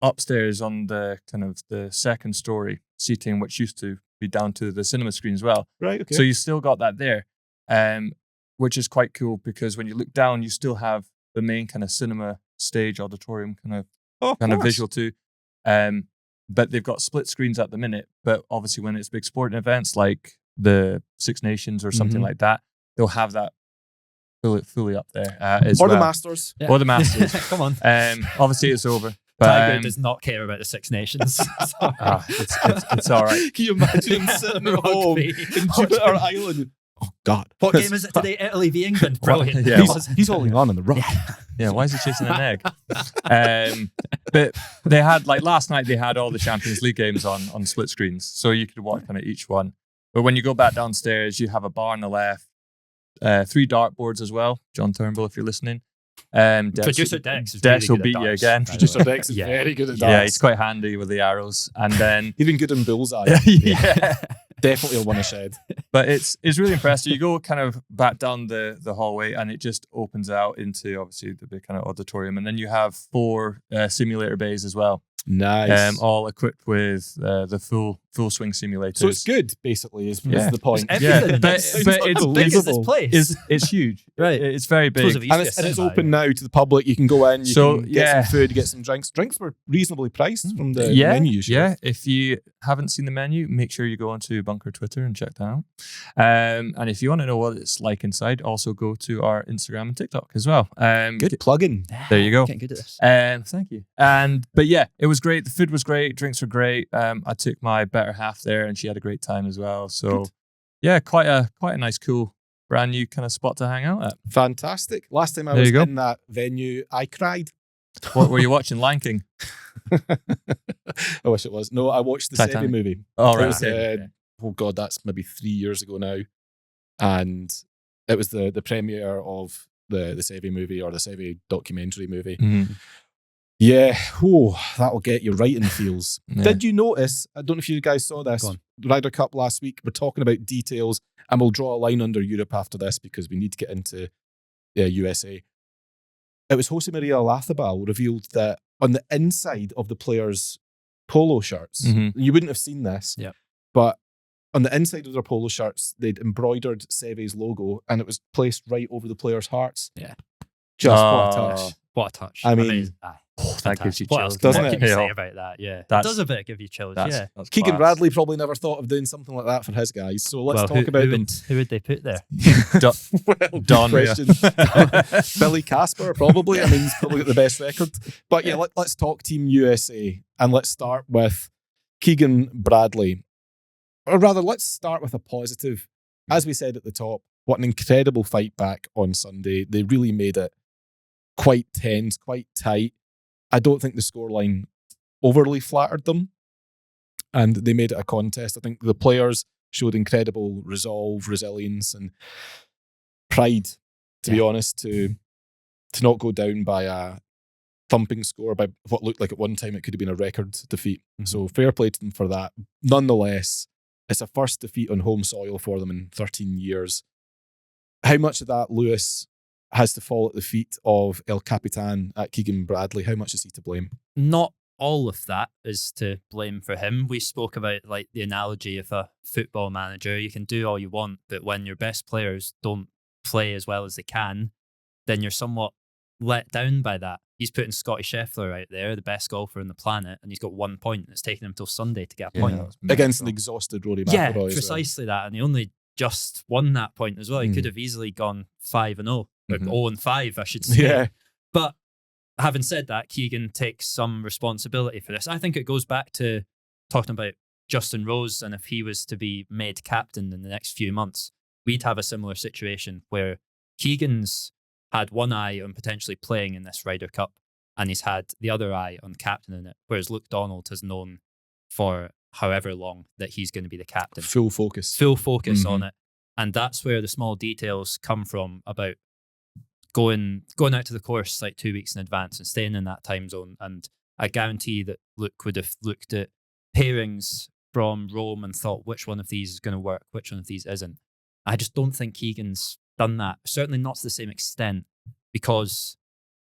upstairs on the kind of the second story seating, which used to be down to the cinema screen as well.
Right, okay.
So you still got that there, which is quite cool because when you look down, you still have the main kind of cinema stage auditorium kind of visual too. But they've got split screens at the minute. But obviously when it's big sporting events like the Six Nations or something like that, they'll have that fully up there as
or
well.
the Masters.
Or the Masters.
Come on.
Obviously it's over. But,
Tiger does not care about the Six Nations.
it's all right.
Can you imagine him sitting at home in Jupiter Island? Oh, God.
What game is it today? Italy v England. Brilliant.
Yeah.
He's holding on the rock.
Yeah, why is he chasing an egg? But they had, like last night, they had all the Champions League games on split screens. So you could watch kind of each one. But when you go back downstairs, you have a bar on the left, 3 dartboards as well. John Turnbull, if you're listening.
Producer Dex is
Dex
really
will
good
beat
at
you
darts,
again.
by the
Producer
way.
Dex is very good at
Yeah,
darts.
he's quite handy with the arrows. And then
Even good in bullseye.
yeah.
Definitely one a shed.
But it's really impressive. You go kind of back down the hallway, and it just opens out into obviously the big kind of auditorium, and then you have 4 simulator bays as well.
Nice.
All equipped with the full swing simulators.
So it's good, basically, is the point.
Yeah, but
How big is this place?
It's huge.
Right.
It's very big.
And it's open now to the public. You can go in, you can get some food, get some drinks. Drinks were reasonably priced from the menu you showed.
Yeah, if you haven't seen the menu, make sure you go onto Bunker Twitter and check that out. And if you want to know what it's like inside, also go to our Instagram and TikTok as well.
Good plug-in.
There you go.
Getting good at this.
Thank you. But yeah, it was great. The food was great. Drinks were great. I took my better half there, and she had a great time as well. So yeah, quite a nice, cool, brand new kind of spot to hang out at.
Fantastic. Last time I was in that venue, I cried.
What were you watching? Lion King?
I wish it was. No, I watched the Sevi movie.
Oh, right.
Oh God, that's maybe 3 years ago now. And it was the premiere of the Sevi movie, or the Sevi documentary movie.
Mm-hmm.
Yeah, that'll get you right in the feels. Yeah. Did you notice, I don't know if you guys saw this, Ryder Cup last week, we're talking about details, and we'll draw a line under Europe after this because we need to get into USA. It was Jose Maria Olazabal revealed that on the inside of the players' polo shirts, you wouldn't have seen this, but on the inside of their polo shirts, they'd embroidered Sevi's logo, and it was placed right over the players' hearts.
Yeah.
Just what a touch.
What a touch.
I mean,
that gives you chills,
doesn't it?
What can you say about that? Yeah. It does a bit give you chills,
that's
Keegan Bradley probably never thought of doing something like that for his guys. So let's talk about them.
Who would they put there?
Don. Billy Casper, probably. I mean, he's probably got the best record. But yeah, let's talk Team USA. And let's start with Keegan Bradley. Or rather, let's start with a positive. As we said at the top, what an incredible fight back on Sunday. They really made it quite tense, quite tight. I don't think the scoreline overly flattered them, and they made it a contest. I think the players showed incredible resolve, resilience, and pride, to be honest, to not go down by a thumping score, by what looked like at one time it could have been a record defeat. So fair play to them for that. Nonetheless, it's a first defeat on home soil for them in 13 years. How much of that, Lewis, has to fall at the feet of El Capitan at Keegan Bradley? How much is he to blame?
Not all of that is to blame for him. We spoke about like the analogy of a football manager. You can do all you want, but when your best players don't play as well as they can, then you're somewhat let down by that. He's putting Scotty Scheffler out there, the best golfer on the planet, and he's got 1 point, and it's taken him till Sunday to get a point.
Against an exhausted Rory McIlroy.
Yeah, precisely that. And he only just won that point as well. He could have easily gone 5-0. Or 0-5, I should say.
Yeah.
But having said that, Keegan takes some responsibility for this. I think it goes back to talking about Justin Rose, and if he was to be made captain in the next few months, we'd have a similar situation where Keegan's had one eye on potentially playing in this Ryder Cup, and he's had the other eye on captaining it, whereas Luke Donald has known for however long that he's going to be the captain.
Full focus
on it. And that's where the small details come from about going out to the course like 2 weeks in advance and staying in that time zone. And I guarantee that Luke would have looked at pairings from Rome and thought, which one of these is going to work, which one of these isn't. I just don't think Keegan's done that. Certainly not to the same extent, because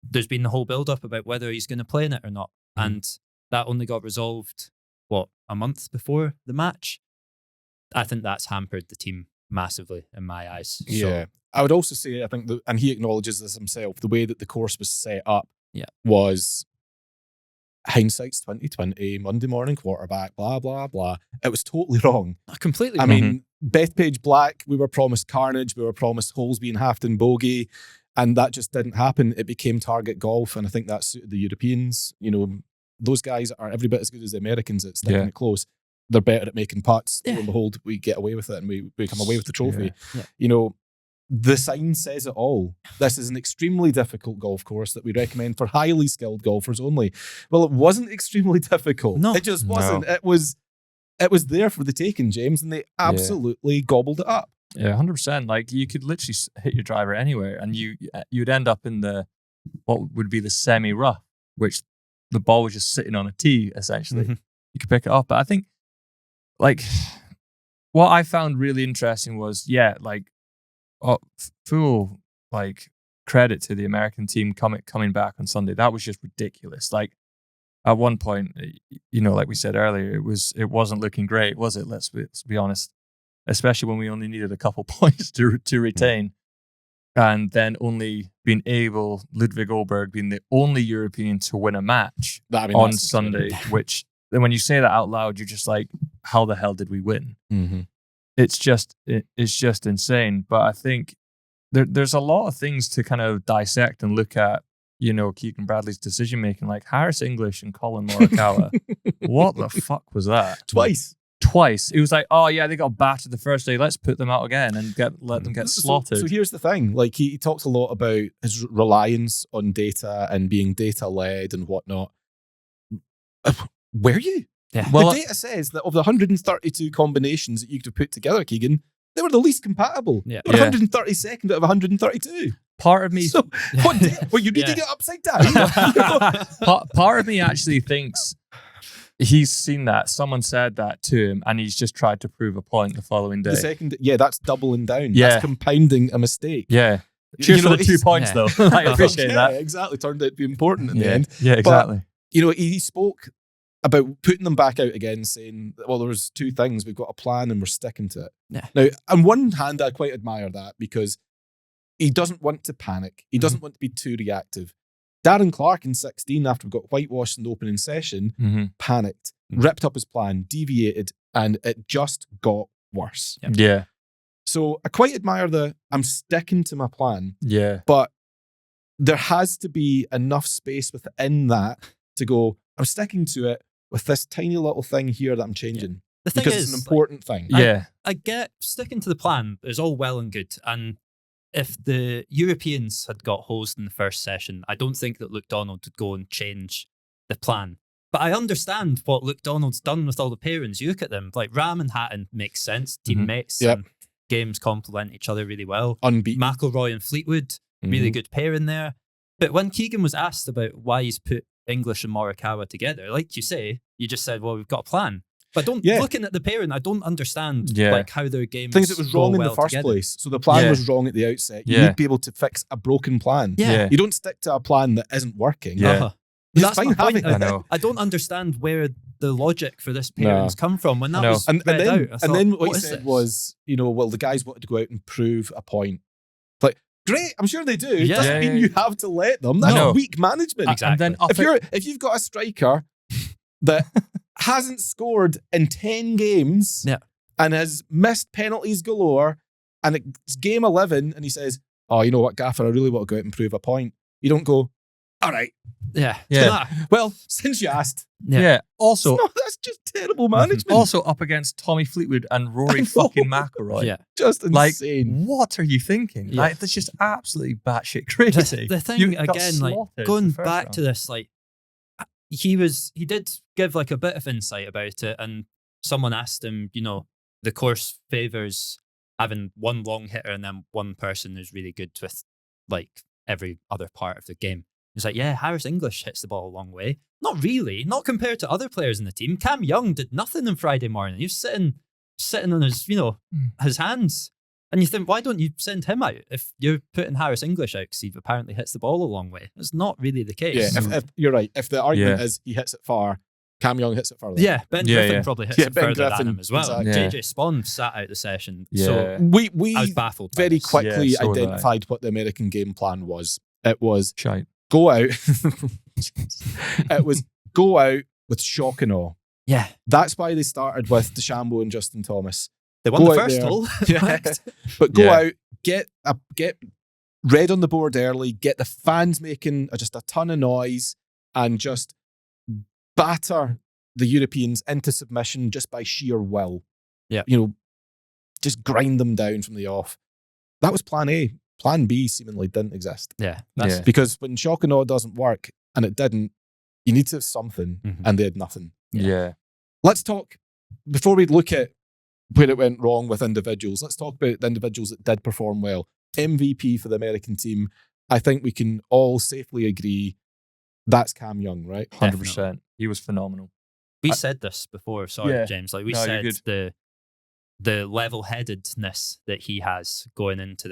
there's been the whole build-up about whether he's going to play in it or not. And that only got resolved, a month before the match? I think that's hampered the team massively in my eyes.
Yeah. So, I would also say, I think, and he acknowledges this himself, the way that the course was set up was hindsight's 2020, Monday morning quarterback, blah, blah, blah. It was totally wrong.
Completely
wrong.
I
mean, Bethpage Black, we were promised carnage, we were promised holes being halved in bogey, and that just didn't happen. It became target golf, and I think that suited the Europeans. You know, those guys are every bit as good as the Americans at sticking it close. They're better at making putts. Lo and behold, we get away with it, and we come away with the trophy. You know, the sign says it all. This is an extremely difficult golf course that we recommend for highly skilled golfers only. Well, it wasn't extremely difficult. No, it just wasn't. No. It was there for the taking, James, and they absolutely gobbled it up.
Yeah, 100%. Like, you could literally hit your driver anywhere, and you'd end up in what would be the semi-rough, which the ball was just sitting on a tee, essentially. You could pick it up. But I think, like, what I found really interesting was, full like credit to the American team coming back on Sunday. That was just ridiculous. Like at one point, like we said earlier, it wasn't looking great, was it? Let's be honest. Especially when we only needed a couple points to retain, and then only Ludwig Åberg being the only European to win a match on Sunday. Which then when you say that out loud, you're just like, how the hell did we win?
Mm-hmm.
It's just insane. But I think there's a lot of things to kind of dissect and look at. Keegan Bradley's decision making, like Harris English and Colin Morikawa. What the fuck was that? Twice. It was like, oh yeah, they got battered the first day. Let's put them out again and let them get slaughtered.
So here's the thing. Like he talks a lot about his reliance on data and being data led and whatnot. Were you?
Yeah.
Well, the data says that of the 132 combinations that you could put together, Keegan, they were the least compatible.
Yeah.
But 132nd out of 132.
Part of me...
So, what, you reading it upside down?
Part of me actually thinks he's seen that. Someone said that to him and he's just tried to prove a point the following day.
The second... Yeah, that's doubling down.
Yeah.
That's compounding a mistake.
Yeah. Cheers for the 2 points, though. I appreciate that.
Yeah, exactly. Turned out to be important in the
Yeah.
end.
Yeah, exactly.
But, he spoke about putting them back out again, saying, well, there was 2 things. We've got a plan and we're sticking to it.
Yeah.
Now, on one hand, I quite admire that because he doesn't want to panic. He doesn't want to be too reactive. Darren Clark in 16, after we got whitewashed in the opening session, panicked, ripped up his plan, deviated, and it just got worse.
Yep.
Yeah.
So I quite admire I'm sticking to my plan.
Yeah.
But there has to be enough space within that to go, I'm sticking to it with this tiny little thing here that I'm changing.
Yeah. The thing
because
is,
it's an important thing.
Yeah.
I get sticking to the plan is all well and good. And if the Europeans had got hosed in the first session, I don't think that Luke Donald would go and change the plan. But I understand what Luke Donald's done with all the pairings. You look at them, like Ram and Hatton makes sense. Teammates.
Yep.
And games complement each other really well.
Unbeaten.
McIlroy and Fleetwood, really good pair in there. But when Keegan was asked about why he's put English and Morikawa together, like you say, you just said, well, we've got a plan. But looking at the pairing, I don't understand like how their games
things that was wrong in the first place. So the plan was wrong at the outset. You need to be able to fix a broken plan.
Yeah.
You don't stick to a plan that isn't working.
Yeah.
That's my point.
I know.
I don't understand where the logic for this pairing's come from when that was
and
spread
then,
out. I thought,
and then what he
is
said
this?
was, well, the guys wanted to go out and prove a point. Like, great, I'm sure they do. It doesn't mean you have to let them. That's weak management.
Exactly.
And then
If you've got a striker that hasn't scored in 10 games and has missed penalties galore, and it's game 11, and he says, oh, you know what, Gaffer, I really want to go out and prove a point. You don't go, all right.
Yeah.
Well, since you asked.
Yeah. Also,
no, that's just terrible management.
Also up against Tommy Fleetwood and Rory fucking McIlroy.
Yeah.
Just insane.
What are you thinking?
Yeah.
Like, that's just absolutely batshit crazy.
The thing, again, like, going back to this, like, he did give like a bit of insight about it, and someone asked him, the course favours having one long hitter and then one person who's really good with like every other part of the game. He's like, yeah, Harris English hits the ball a long way. Not really, not compared to other players in the team. Cam Young did nothing on Friday morning. He was sitting on his, his hands. And you think, why don't you send him out if you're putting Harris English out because he apparently hits the ball a long way? That's not really the case.
Yeah, if you're right. If the argument is he hits it far, Cam Young hits it further.
Yeah, Ben Griffin probably hits it further than him as well.
Exactly.
JJ Spawn sat out the session.
Yeah.
So
we
I was baffled.
Very quickly
so
identified what the American game plan was. It was
Shite.
Go out. It was go out with shock and awe.
Yeah.
That's why they started with DeChambeau and Justin Thomas.
They won the first hole.
Yeah. But go out, get red on the board early, get the fans making just a ton of noise, and just batter the Europeans into submission just by sheer will.
Yeah.
Just grind them down from the off. That was plan A. Plan B seemingly didn't exist.
Yeah.
Because when shock and awe doesn't work, and it didn't, you need to have something, and they had nothing.
Yeah.
Let's talk, before we look at where it went wrong with individuals, let's talk about the individuals that did perform well. MVP for the American team, I think we can all safely agree that's Cam Young, right?
100%. He was phenomenal.
We said this before, sorry, James. Like we said, the level-headedness that he has going into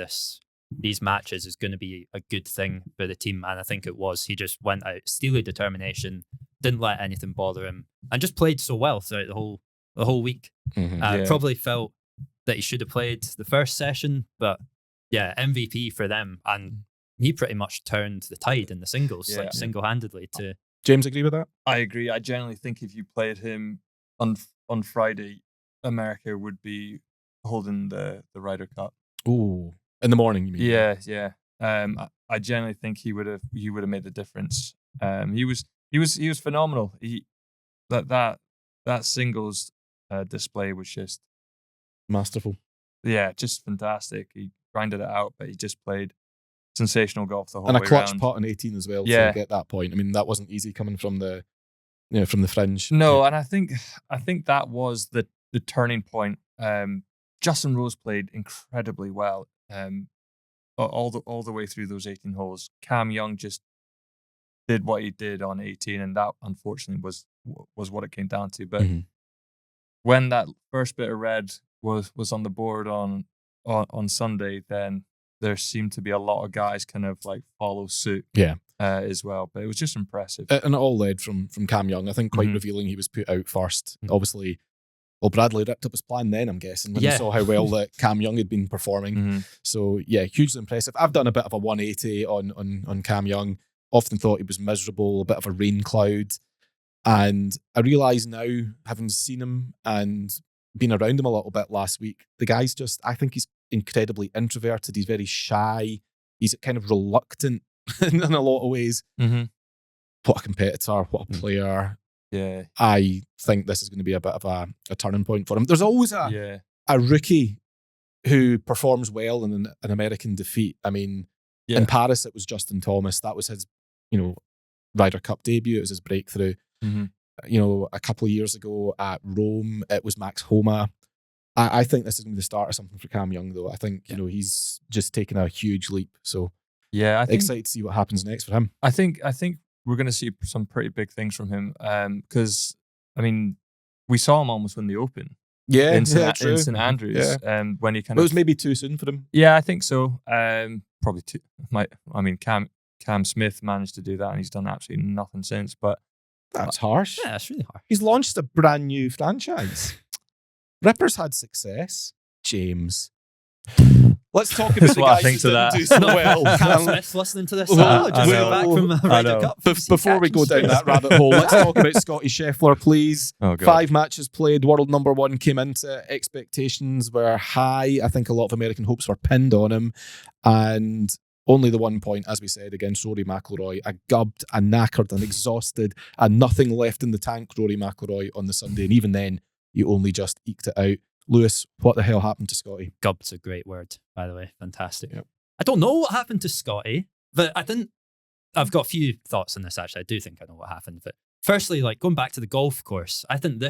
these matches is going to be a good thing for the team, and I think it was. He just went out, steely determination, didn't let anything bother him, and just played so well throughout the whole week. Probably felt that he should have played the first session, but yeah, MVP for them, and he pretty much turned the tide in the singles, single-handedly. To
James, agree with that?
I agree. I generally think if you played him on Friday, America would be holding the Ryder Cup.
Oh, in the morning, you mean?
Yeah. I generally think he would have made the difference. He was phenomenal. That singles display was just
masterful.
Yeah, just fantastic. He grinded it out, but he just played sensational golf the whole way
and a clutch
round.
putt on 18 as well to get that point. I mean, that wasn't easy coming from the fringe.
No, and I think that was the turning point. Justin Rose played incredibly well all the way through those 18 holes. Cam Young just did what he did on 18, and that unfortunately was what it came down to. But when that first bit of red was on the board on Sunday, then there seemed to be a lot of guys kind of like follow suit. As well, but it was just impressive.
And it all led from Cam Young. I think quite revealing he was put out first. Obviously, Bradley ripped up his plan then, I'm guessing, when he saw how well that Cam Young had been performing. So yeah, hugely impressive. I've done a bit of a 180 on Cam Young. Often thought he was miserable, a bit of a rain cloud. And I realise now, having seen him and been around him a little bit last week, the guy's just, I think he's incredibly introverted. He's very shy. He's kind of reluctant in a lot of ways. What a competitor, what a player.
Yeah.
I think this is going to be a bit of a turning point for him. There's always a rookie who performs well in an American defeat. I mean, in Paris, it was Justin Thomas. That was his, Ryder Cup debut. It was his breakthrough. A couple of years ago at Rome, it was Max Homa. I think this is going to be the start of something for Cam Young, though. I think, he's just taken a huge leap. So
yeah, I think,
excited to see what happens next for him.
I think we're going to see some pretty big things from him. Because, I mean, we saw him almost win the Open. In St Andrews. When he
it was maybe too soon for him.
Yeah, I think so. Probably too. Cam Smith managed to do that, and he's done absolutely nothing since. But
that's harsh.
Yeah, that's really harsh.
He's launched a brand new franchise. Ripper's had success. James. Let's talk about the guys who didn't do so well.
Cam Smith's listening to this. Just back from Ryder Cup.
Before we go down that rabbit hole, let's talk about Scotty Scheffler, please. 5 matches played, world number 1, came into it. Expectations were high. I think a lot of American hopes were pinned on him. And only the 1 point, as we said, against Rory McIlroy. A gubbed, a knackered, and exhausted, and nothing left in the tank, Rory McIlroy, on the Sunday. And even then, you only just eked it out. Lewis, what the hell happened to Scotty?
Gubbed's a great word, by the way. Fantastic. Yep. I don't know what happened to Scotty, but I've got a few thoughts on this, actually. I do think I know what happened. But firstly, going back to the golf course, I think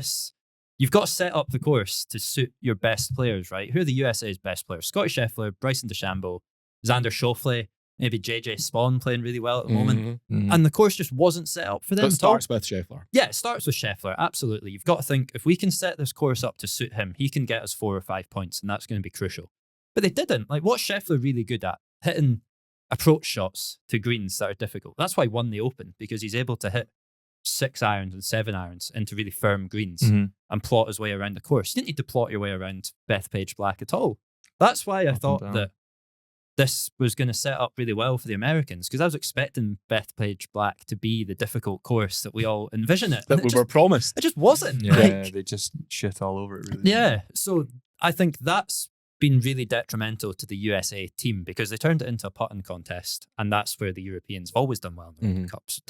you've got to set up the course to suit your best players, right? Who are the USA's best players? Scotty Scheffler, Bryson DeChambeau, Xander Schauffele, maybe JJ Spawn playing really well at the moment. And the course just wasn't set up for them.
It starts with Scheffler.
Yeah, it starts with Scheffler, absolutely. You've got to think, if we can set this course up to suit him, he can get us 4 or 5 points, and that's going to be crucial. But they didn't. What's Scheffler really good at? Hitting approach shots to greens that are difficult. That's why he won the Open, because he's able to hit 6 irons and 7 irons into really firm greens and plot his way around the course. You didn't need to plot your way around Bethpage Black at all. That's why I thought that this was going to set up really well for the Americans, because I was expecting Bethpage Black to be the difficult course that we all envision it.
That we were promised.
It just wasn't.
Yeah, they just shit all over it, really.
Yeah, so I think that's been really detrimental to the USA team, because they turned it into a putting contest, and that's where the Europeans have always done well in the World Cup. So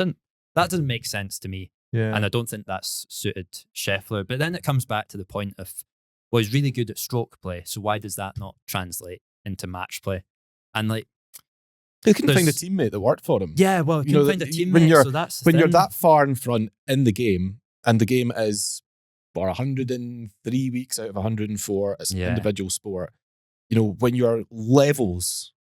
that doesn't make sense to me, and I don't think that's suited Scheffler. But then it comes back to the point of, well, he's really good at stroke play, so why does that not translate into match play? And
he couldn't find a teammate that worked for him.
Yeah, well, he couldn't find a teammate, so that's the
when
thing.
you're that far in front in the game, and the game is 103 weeks out of 104, it's an individual sport. When you're levels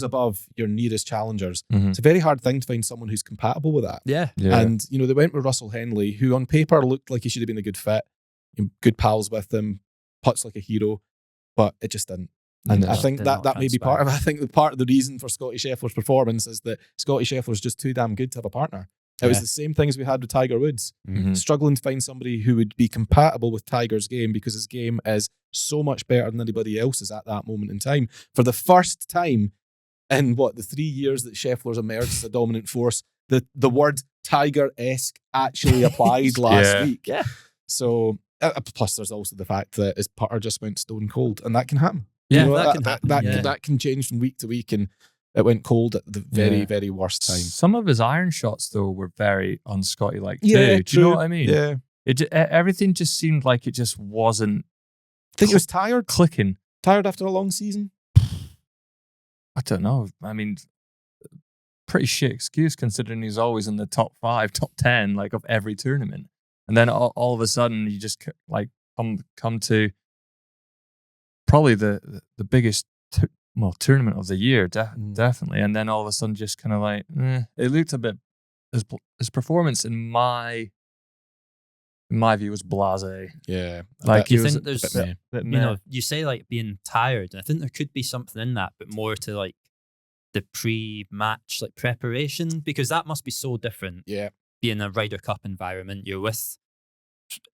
above your nearest challengers, it's a very hard thing to find someone who's compatible with that.
Yeah.
And, they went with Russell Henley, who on paper looked like he should have been a good fit, good pals with them, putts like a hero, but it just didn't. And
No,
I think
did
that
not
may be part of.
transpire.
I think part of the reason for Scottie Scheffler's performance is that Scottie Scheffler's just too damn good to have a partner. It was
Yeah.
the same thing as we had with Tiger Woods,
Mhm.
struggling to find somebody who would be compatible with Tiger's game because his game is so much better than anybody else's at that moment in time. For the first time in the 3 years that Scheffler's emerged as a dominant force, the word Tiger-esque actually applied last
Yeah.
week.
Yeah.
So plus there's also the fact that his putter just went stone cold, and that can happen.
Yeah,
You know,
that can happen. Yeah.
That can change from week to week, and it went cold at the very,
Yeah.
very worst time.
Some of his iron shots, though, were very un-Scotty-like too.
Yeah,
Do you know what I mean?
Yeah.
Everything just seemed like it just wasn't
I think he was tired.
clicking.
Tired after a long season.
I don't know. I mean, pretty shit excuse considering he's always in the top 5, top 10, like of every tournament. And then all of a sudden you just like come to probably the biggest tournament of the year, definitely. And then all of a sudden just kind of like, it looked a bit, his performance in my view was blasé.
Yeah.
Like,
You
it was
think there's,
a bit
you know, you say like being tired, and I think there could be something in that, but more to like the pre-match like preparation, because that must be so different.
Yeah.
Being a Ryder Cup environment, you're with.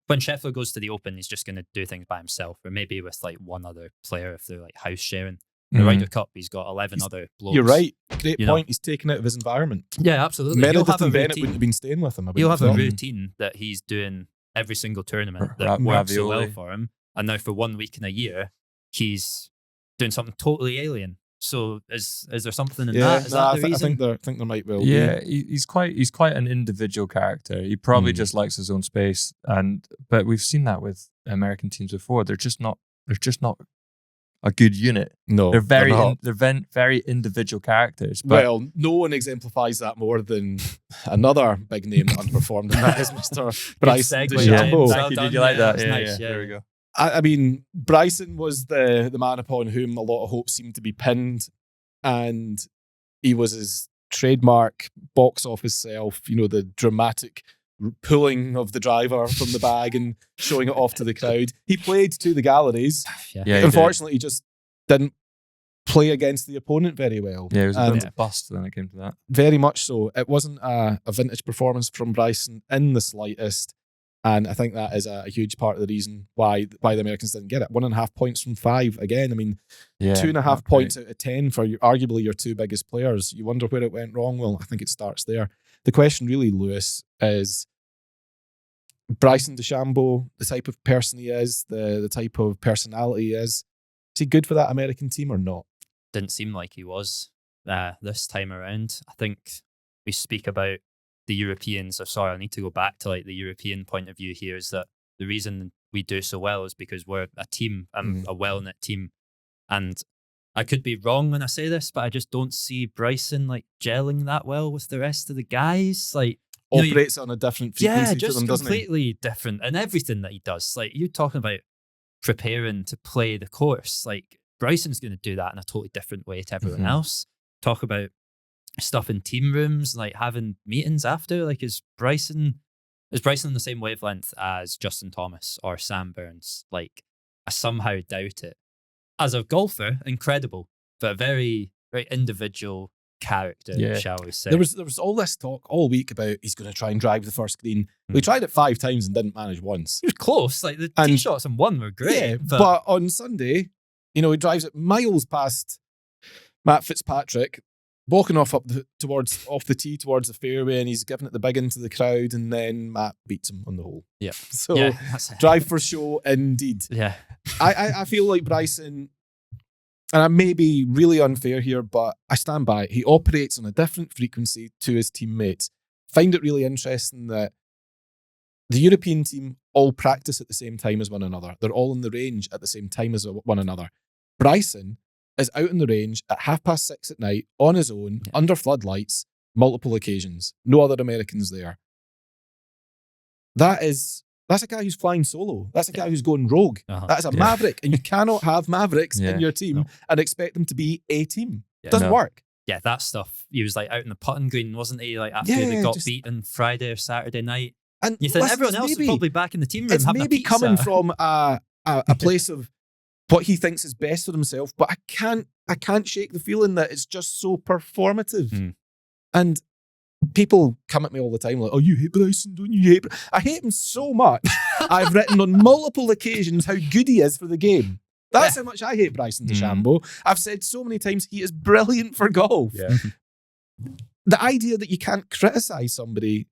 When Scheffler goes to the Open, he's just going to do things by himself, or maybe with like one other player if they're like house sharing. The Ryder Cup, he's got 11 other blokes.
You're right. Great
You know.
point. He's taken out of his environment.
Yeah, absolutely. He'll
Meredith
have a
and Bennett
routine.
wouldn't have been staying with him. I
He'll
wouldn't
have a
thought.
routine that he's doing every single tournament that works so well for him. And now for 1 week in a year, he's doing something totally alien. So is there something in that? Is that the reason?
I think there might well
Yeah,
be.
he's quite an individual character. He probably just likes his own space, but we've seen that with American teams before. They're just not a good unit.
No,
They're very
not.
very individual characters. But
Well, no one exemplifies that more than another big name that underperformed, and that is Mr. Bryson
segue,
DeChambeau.
James.
Thank you.
Well
Did you
done,
like
yeah,
that?
that's
Yeah,
nice,
yeah.
yeah.
There we go.
I mean, Bryson was the man upon whom a lot of hope seemed to be pinned, and he was his trademark box office self, you know, the dramatic pulling of the driver from the bag and showing it off to the crowd. He played to the galleries.
Yeah.
Yeah, he
Unfortunately, he just didn't play against the opponent very well.
did. Yeah, it was a
And
bit of a bust when it came to that.
very much so. It wasn't a vintage performance from Bryson in the slightest. And I think that is a huge part of the reason why the Americans didn't get it. 1.5 points from 5. Again, I mean,
Yeah,
2.5
not
points
great.
out of 10 for arguably your two biggest players. You wonder where it went wrong. Well, I think it starts there. The question really, Lewis, is Bryson DeChambeau, the type of person he is, the type of personality he is he good for that American team or not?
Didn't seem like he was this time around. I think we speak about the Europeans. I need to go back to like the European point of view here, is that the reason we do so well is because we're a team, a well-knit team. And I could be wrong when I say this, but I just don't see Bryson like gelling that well with the rest of the guys. Like, you know,
Operates on a different frequency to
just
them, doesn't he?
completely different in everything that he does. Like, you're talking about preparing to play the course. Like, Bryson's going to do that in a totally different way to everyone else. Talk about stuff in team rooms, like having meetings after. Like, is Bryson on the same wavelength as Justin Thomas or Sam Burns? Like, I somehow doubt it. As a golfer, incredible, but a very, very individual character, shall we say.
There was all this talk all week about he's going to try and drive the first green. We tried it 5 times and didn't manage once.
He was close. Like, the tee shots on one were great.
Yeah, but on Sunday, you know, he drives it miles past Matt Fitzpatrick, walking off off the tee towards the fairway, and he's giving it the big into the crowd, and then Matt beats him on the hole.
Yeah.
So
that's it.
drive for show indeed.
Yeah.
I feel like Bryson, and I may be really unfair here, but I stand by it. He operates on a different frequency to his teammates. Find it really interesting that the European team all practice at the same time as one another. They're all in the range at the same time as one another. Bryson is out in the range at 6:30 at night on his own, under floodlights, multiple occasions. No other Americans there. That's a guy who's flying solo. That's a guy who's going rogue. That's a maverick. And you cannot have mavericks in your team and expect them to be a team. Doesn't work.
Yeah, that stuff. He was like out in the putting green, wasn't he? Like after they got beaten Friday or Saturday night.
And
you think
listen,
everyone else is probably back in the team room
It's
having
maybe
a pizza.
coming from a a place of what he thinks is best for himself, but I can't shake the feeling that it's just so performative. And people come at me all the time like, oh, you hate Bryson, don't you? I hate him so much. I've written on multiple occasions how good he is for the game. That's how much I hate Bryson DeChambeau. I've said so many times he is brilliant for golf.
Yeah.
The idea that you can't criticise somebody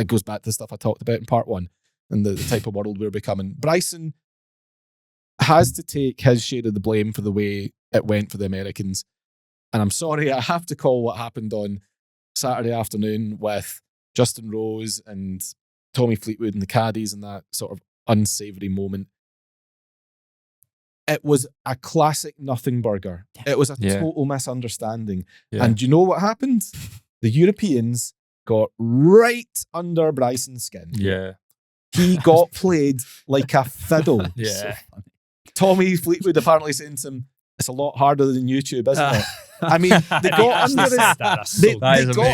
goes back to the stuff I talked about in part one and the type of world we're becoming. Bryson has to take his share of the blame for the way it went for the Americans. And I'm sorry, I have to call what happened on Saturday afternoon with Justin Rose and Tommy Fleetwood and the caddies and that sort of unsavoury moment. It was a classic nothing burger. It was a total misunderstanding. Yeah. And you know what happened? The Europeans got right under Bryson's skin.
Yeah.
He got played like a fiddle.
Yeah.
So Tommy Fleetwood apparently saying to him, it's a lot harder than YouTube, isn't it? I mean, they got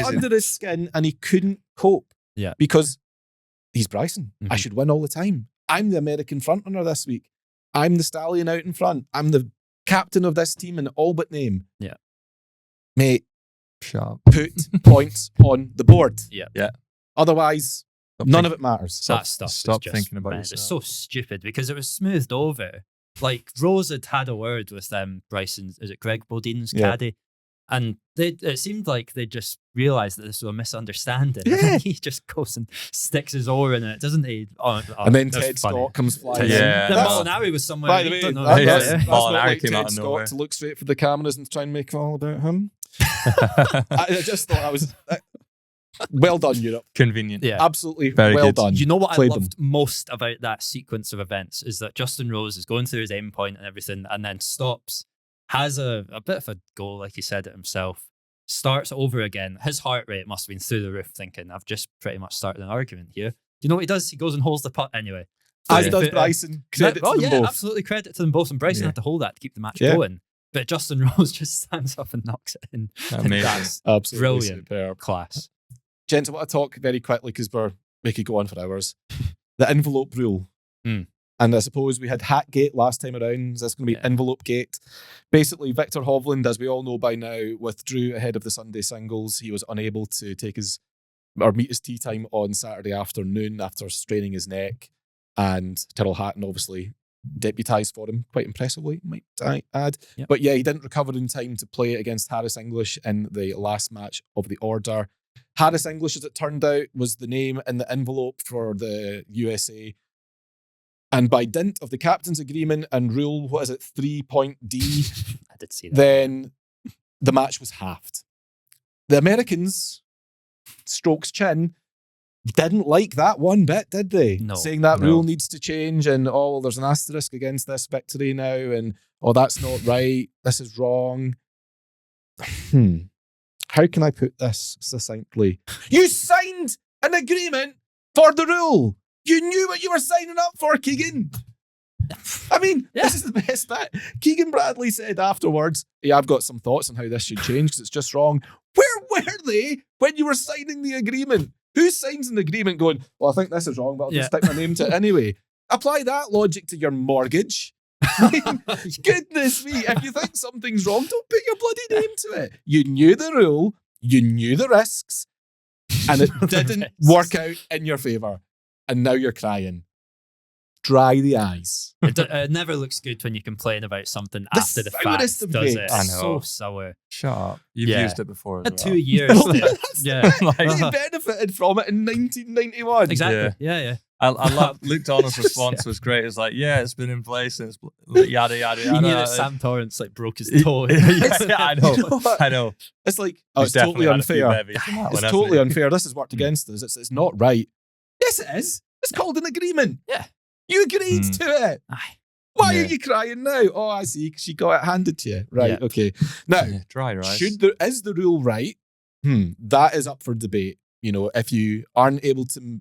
under his skin and he couldn't cope.
Yeah.
Because he's Bryson. I should win all the time. I'm the American frontrunner this week. I'm the stallion out in front. I'm the captain of this team in all but name.
Yeah.
Mate,
put
points on the board.
Yeah.
Otherwise, none of it matters.
That stuff
Stop
is just,
thinking about
It's
yourself.
so stupid because it was smoothed over. Like, Rose had a word with Bryson, is it Greg Bodine's caddy? And it seemed like they just realised that this was a misunderstanding.
Yeah.
And he just goes and sticks his oar in it, doesn't he?
And then Ted Scott comes flying in.
Then Molinari was somewhere.
By the way, that's not like Ted Scott to look straight for the cameras and try and make it all about him. I just thought I was... well done, Europe.
Convenient.
Yeah.
Absolutely
Very
well
good.
done.
You know what
Played
I loved most about that sequence of events is that Justin Rose is going through his aim point and everything and then stops, has a bit of a goal, like he said it himself, starts over again. His heart rate must have been through the roof thinking, I've just pretty much started an argument here. Do you know what he does? He goes and holds the putt anyway.
As does Bryson. Credit to them both.
Absolutely credit to them both. And Bryson had to hold that to keep the match going. But Justin Rose just stands up and knocks it in. That's
absolutely
brilliant.
Superb.
Class.
Gents, I want to talk very quickly because we could go on for hours. The envelope rule. And I suppose we had Hatgate last time around. Is this going to be envelope gate? Basically, Victor Hovland, as we all know by now, withdrew ahead of the Sunday singles. He was unable to meet his tee time on Saturday afternoon after straining his neck. And Tyrrell Hatton obviously deputised for him quite impressively, might I add. Yep. But yeah, he didn't recover in time to play against Harris English in the last match of the order. Harris English, as it turned out, was the name in the envelope for the USA. And by dint of the captain's agreement and rule, 3.D,
I did see that.
Then the match was halved. The Americans, Strokes chin, didn't like that one bit, did they?
No.
Saying that rule needs to change and, there's an asterisk against this victory now and, that's not right. This is wrong. How can I put this succinctly? You signed an agreement for the rule. You knew what you were signing up for, Keegan. I mean, this is the best bit. Keegan Bradley said afterwards, I've got some thoughts on how this should change because it's just wrong. Where were they when you were signing the agreement? Who signs an agreement going, I think this is wrong, but I'll just stick my name to it anyway? Apply that logic to your mortgage. I mean, goodness me, if you think something's wrong, don't put your bloody name to it. You knew the rule, you knew the risks, and it didn't work out in your favour. And now you're crying. Dry the eyes.
It never looks good when you complain about something after the fact, does it?
I know.
So sour.
Shut up. You've used it before as well.
2 years.
They benefited from it in 1991.
Exactly. Yeah.
I love Luke Donald's response was great. It's like, it's been in place since yada yada yada.
You knew that Sam Torrance broke his toe.
I know.
You know
I know.
It's like, it's totally unfair. It's totally unfair. This has worked against us. It's not right. Yes, it is. It's called an agreement.
Yeah.
You agreed to it.
Aye.
Why are you crying now? Oh, I see. Because you got it handed to you. Right. Okay. Now,
dry your eyes.
Is the rule right? That is up for debate. If you aren't able to,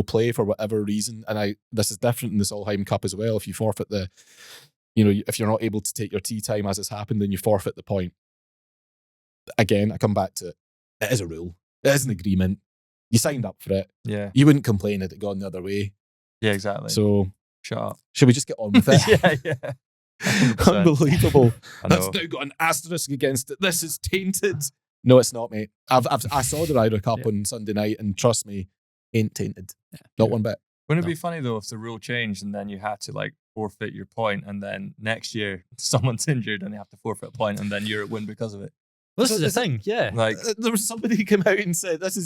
play for whatever reason, and this is different in the Solheim Cup as well. If you forfeit if you're not able to take your tee time as has happened, then you forfeit the point. Again, I come back to it. It is a rule. It is an agreement. You signed up for it.
Yeah.
You wouldn't complain had it gone the other way.
Yeah, exactly.
So
Shut up.
Should we just get on with it?
yeah. 100%.
Unbelievable.
I
That's
know.
now got an asterisk against it. This is tainted. No, it's not, mate. I saw the Ryder Cup on Sunday night, and trust me, ain't tainted. Not one bit.
Wouldn't it be funny though if the rule changed and then you had to like forfeit your point, and then next year someone's injured and they have to forfeit a point, and then you're at win because of it?
Well, this is the thing, yeah.
Like,
There was somebody who came out and said, this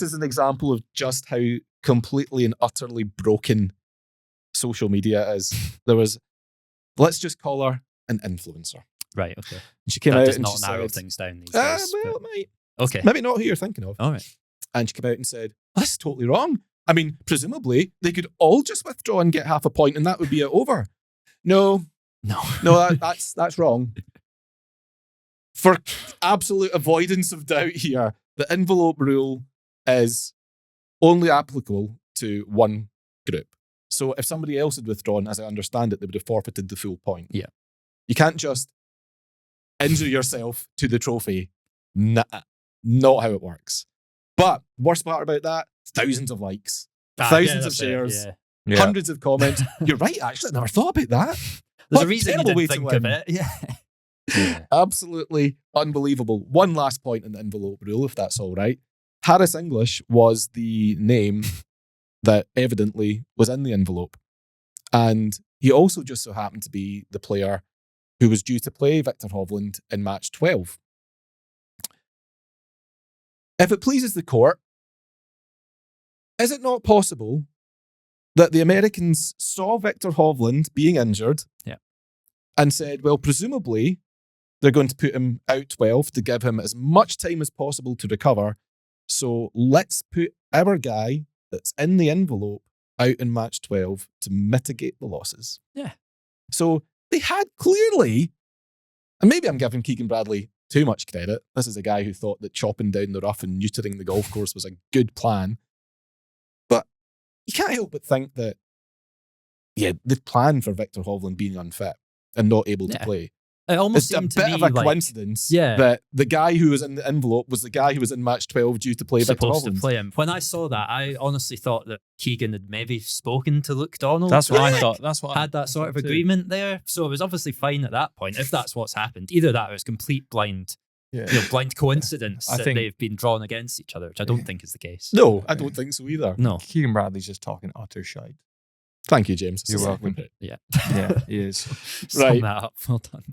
is an example of just how completely and utterly broken social media is. There was, let's just call her an influencer.
Right, okay.
And she came
That
out
does
and
not
she
narrow
said,
things down these
well,
days.
it might.
Okay.
Maybe not who you're thinking of.
All right.
And she came out and said, that's totally wrong. I mean, presumably, they could all just withdraw and get half a point, and that would be it over. No, that's wrong. For absolute avoidance of doubt here, the envelope rule is only applicable to one group. So if somebody else had withdrawn, as I understand it, they would have forfeited the full point.
Yeah.
You can't just injure yourself to the trophy. Nah, not how it works. But worst part about that, thousands of likes, thousands of
that's it,
shares,
yeah.
hundreds of comments. You're right, actually, I never thought about that.
There's
What
a reason you
terrible way
didn't
to
think of
win.
it. Yeah.
Absolutely unbelievable. One last point in the envelope rule, if that's all right. Harris English was the name that evidently was in the envelope. And he also just so happened to be the player who was due to play Victor Hovland in match 12. If it pleases the court, is it not possible that the Americans saw Victor Hovland being injured and said, well, presumably they're going to put him out 12 to give him as much time as possible to recover. So let's put our guy that's in the envelope out in match 12 to mitigate the losses.
Yeah.
So they had clearly, and maybe I'm giving Keegan Bradley too much credit. This is a guy who thought that chopping down the rough and neutering the golf course was a good plan. But you can't help but think that, they'd planned for Victor Hovland being unfit and not able to play.
It almost
It's a
seemed to
bit
me
of a
like
coincidence
Yeah.
that the guy who was in the envelope was the guy who was in match 12 due to play Victor
supposed to
Hovland.
play him. When I saw that, I honestly thought that Keegan had maybe spoken to Luke Donald.
That's what I
Like,
thought. That's what
had that sort of
too.
agreement there. So it was obviously fine at that point, if that's what's happened. Either that or it's complete blind coincidence
I
that
think-
they've been drawn against each other, which I don't think is the case.
No, I don't think so either.
No.
Keegan Bradley's just talking utter shite.
Thank you, James.
You're welcome.
Yeah.
Yeah, he is.
Sum
Right.
that up. Well done.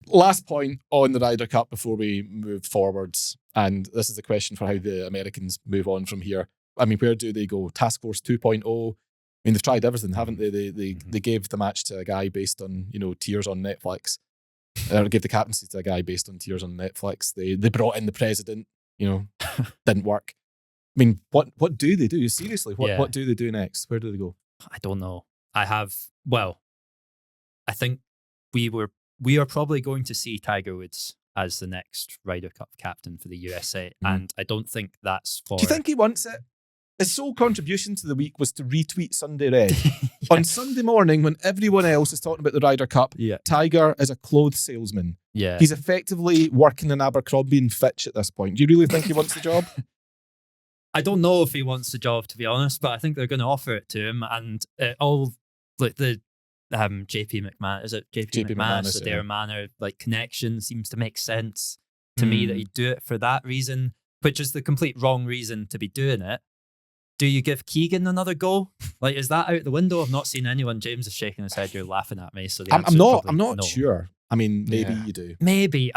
Last point on the Ryder Cup before we move forwards, and this is a question for how the Americans move on from here. I mean, where do they go? Task Force 2.0? I mean, they've tried everything, haven't they? They gave the match to a guy based on, tiers on Netflix. Or gave the captaincy to a guy based on tiers on Netflix. They brought in the president, didn't work. I mean, what do they do? Seriously, what do they do next? Where do they go?
I don't know. I think we are probably going to see Tiger Woods as the next Ryder Cup captain for the USA. And I don't think that's for...
Do you think he wants it? His sole contribution to the week was to retweet Sunday Red. On Sunday morning, when everyone else is talking about the Ryder Cup, Tiger is a clothes salesman.
Yeah.
He's effectively working in Abercrombie and Fitch at this point. Do you really think he wants the job?
I don't know if he wants the job, to be honest, but I think they're going to offer it to him. And all like the JP McMahon, is it JP McMahon's Adair Manor connection seems to make sense to me that he'd do it for that reason, which is the complete wrong reason to be doing it. Do you give Keegan another go? Is that out the window? I've not seen anyone. James is shaking his head. You're laughing at me. So the answer is probably
I'm not
no.
sure. I mean, maybe you do.
Maybe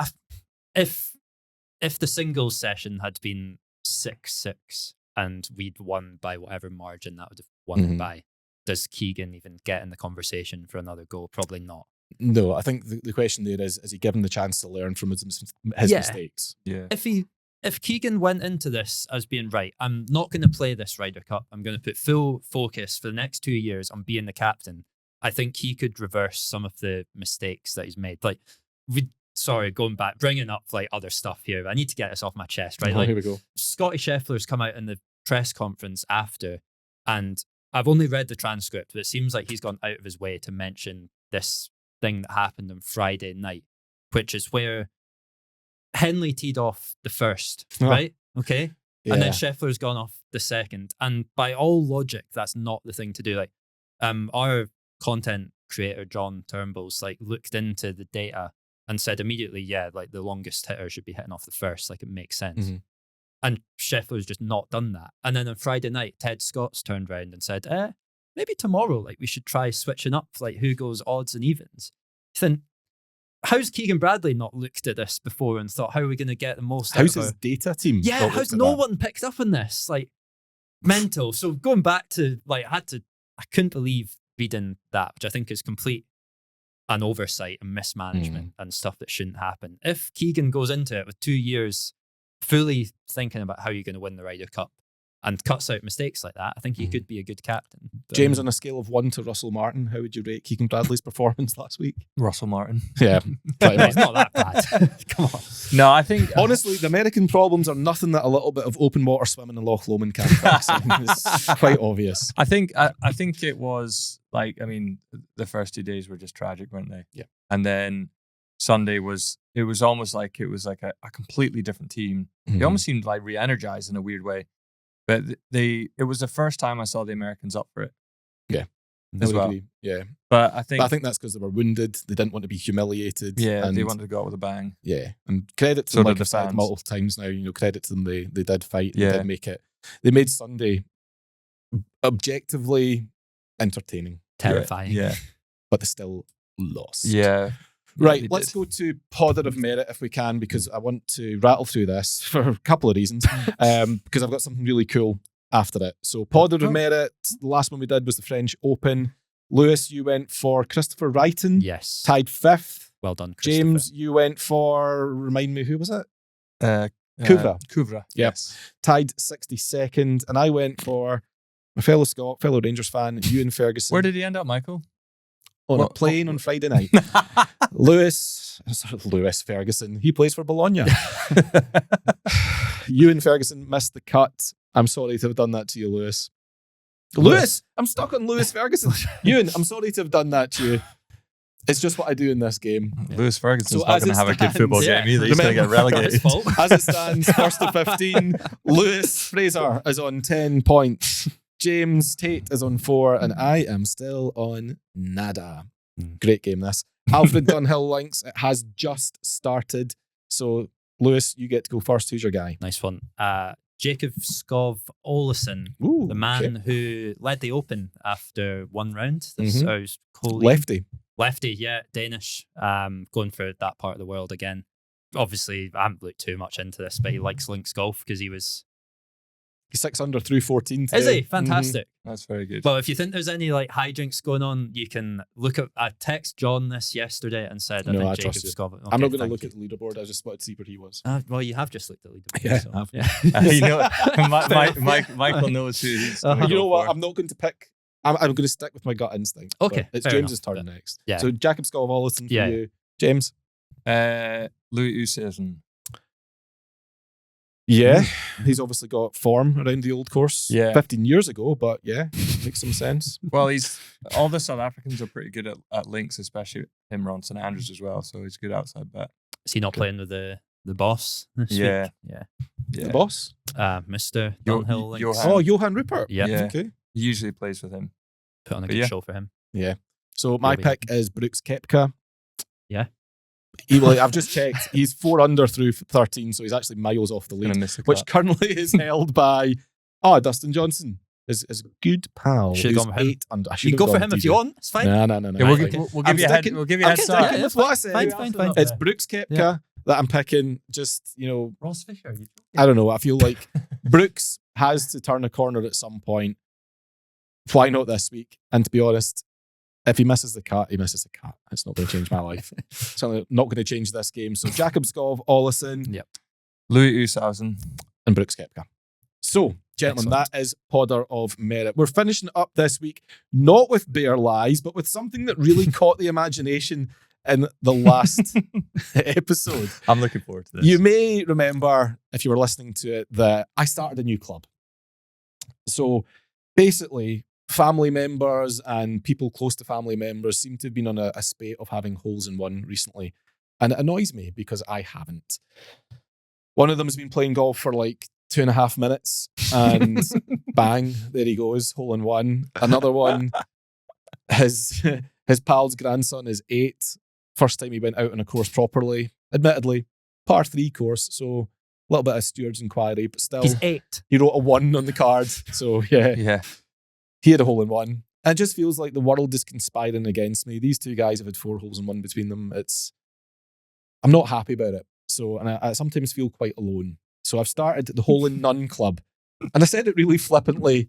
if the singles session had been 6-6 and we'd won by whatever margin that would have won it by, does Keegan even get in the conversation for another go? Probably not.
No, I think the question there is he given the chance to learn from his mistakes?
Yeah.
If Keegan went into this as being, right, I'm not going to play this Ryder Cup, I'm going to put full focus for the next 2 years on being the captain, I think he could reverse some of the mistakes that he's made. Going back, bringing up other stuff here. I need to get this off my chest, right?
Here we go.
Scotty Scheffler's come out in the press conference after, and I've only read the transcript, but it seems like he's gone out of his way to mention this thing that happened on Friday night, which is where Henley teed off the first, right? Okay.
Yeah.
And then Scheffler's gone off the second. And by all logic, that's not the thing to do. Our content creator John Turnbull's like looked into the data and said immediately, yeah, like the longest hitter should be hitting off the first. Like it makes sense.
Mm-hmm.
And Scheffler's just not done that. And then on Friday night, Ted Scott's turned around and said, maybe tomorrow, like we should try switching up, like who goes odds and evens. Then how's Keegan Bradley not looked at this before and thought, how are we going to get the most
How's
out of
his data team?
Yeah,
not
how's
looked at
no
that?
one picked up on this? Like mental. So going back to like, I couldn't believe reading that, which I think is complete an oversight and mismanagement and stuff that shouldn't happen. If Keegan goes into it with 2 years fully thinking about how you're going to win the Ryder Cup and cuts out mistakes like that, I think he could be a good captain. But,
James, on a scale of 1 to Russell Martin, how would you rate Keegan Bradley's performance last week?
Russell Martin.
Yeah, pretty much.
It's not that bad. Come on.
No, I think
Honestly, the American problems are nothing that a little bit of open water swimming in Loch Lomond can't fix. It's quite obvious.
I think it was like, I mean, the first 2 days were just tragic, weren't they?
Yeah.
And then Sunday was almost like it was like a completely different team. They almost seemed like re-energized in a weird way. But it was the first time I saw the Americans up for it.
Yeah.
As well.
Agree. Yeah.
But I think
that's because they were wounded. They didn't want to be humiliated.
yeah,
and
they wanted to go out with a bang.
Yeah, and credit to
So
them, like
did the
I've said
fans.
multiple times now, credit to them, they did fight,
Yeah.
they did make it. They made Sunday objectively entertaining,
Terrifying.
Yeah.
but they still lost.
Yeah.
Right,
They
let's
did.
go to positive merit if we can, because I want to rattle through this for a couple of reasons, because I've got something really cool after it. So positive merit, the last one we did was the French Open. Lewis, you went for Christopher Wrighton,
Yes.
tied 5th.
Well done, Christopher.
James, you went for, remind me, who was it?
Kuvra.
Kuvra. Yep.
Yes.
Tied 62nd. And I went for my fellow Scot, fellow Rangers fan, Ewan Ferguson.
Where did he end up, Michael?
on a
What-
plane on Friday night. Lewis Ferguson, he plays for Bologna. Ewan Ferguson missed the cut. I'm sorry to have done that to you, Lewis. Lewis, I'm stuck on Lewis Ferguson. Ewan, I'm sorry to have done that to you. It's just what I do in this game.
Lewis Ferguson's
So
not
as
going
it
to have a good
stands,
football
yeah.
game either. He's going to get
Remember-
relegated.
His fault.
As it stands, first to 15, Lewis Fraser is on 10 points. James Tate is on 4, and I am still on nada. Great game, this. Alfred Dunhill links. It has just started. So, Lewis, you get to go first. Who's your guy?
Nice one. Jacob Skov Olesen,
Ooh,
the man who led the Open after one round.
Mhm.
I was
Lefty.
Lefty, yeah, Danish. Going for that part of the world again. Obviously, I haven't looked too much into this, but he likes links golf because he's
6 under through 14 today.
Is he? Fantastic.
That's very good.
But if you think there's any like hijinks going on, you can look at. I text John this yesterday and said, I
No,
think
I
Jacob
trust you.
Skov.
I'm not going to look at the leaderboard. I just wanted to see where he was.
Well, you have just looked at leaderboard.
Yeah,
so,
I've-
yeah.
You know, Michael knows who he's
Uh-huh.
gonna
You know
go
what?
for.
I'm not going to pick. I'm going to stick with my gut instinct.
Okay,
But it's
fair
James's
enough,
turn
but-
next.
yeah.
So Jacob Skov-Olesen for
Yeah.
you. James?
Louis Oosthuizen.
Yeah. He's obviously got form around the old course.
Yeah.
15 years ago, but yeah, makes some sense.
Well, all the South Africans are pretty good at links, especially him around St Andrews as well. So he's a good outside bet.
Is he not playing with the boss this
Yeah.
week? Yeah.
Yeah.
The boss?
Mr.
Yo-
Dunhill links.
Johan.
Oh, Johan Rupert.
Yeah.
Yeah.
Okay.
He usually plays with him.
Put on a
But
good
yeah.
show for him.
Yeah. So my
Brilliant.
pick is Brooks Koepka.
Yeah.
I've just checked. He's 4 under through 13, so he's actually miles off the
Gonna
lead,
miss the
which
cut.
currently is held by Dustin Johnson, his good pal.
Should've
who's
gone for him.
8 under. I
You
should
can
have
go for
gone
him if
DJ.
you want. It's fine.
No.
Yeah,
We'll
we'll
I'm
give you a head.
sticking-
We'll give you a
I'm
head start.
sticking with what I said.
Fine.
It's Brooks Koepka that I'm picking. Just,
Ross Fisher.
I don't know. I feel like Brooks has to turn a corner at some point. Why not this week? And to be honest, if he misses the cut, he misses the cut. It's not going to change my life. Certainly not going to change this game. So Jacob Skov, Olesen,
Yep.
Louis Oosthuizen.
and Brooks Koepka. So, gentlemen,
Excellent.
that is Podder of Merit. We're finishing up this week, not with bare lies, but with something that really caught the imagination in the last episode.
I'm looking forward to this.
You may remember, if you were listening to it, that I started a new club. So basically, family members and people close to family members seem to have been on a spate of having holes in one recently. And it annoys me because I haven't. One of them has been playing golf for like 2.5 minutes and bang, there he goes, hole in one. Another one His pal's grandson is 8. First time he went out on a course properly. Admittedly, par 3 course, so a little bit of steward's inquiry, but still.
He's 8.
He wrote a 1 on the card, so yeah. He had a hole in one. And it just feels like the world is conspiring against me. These two guys have had 4 holes in one between them. I'm not happy about it. So, and I sometimes feel quite alone. So I've started the Hole in None Club. And I said it really flippantly.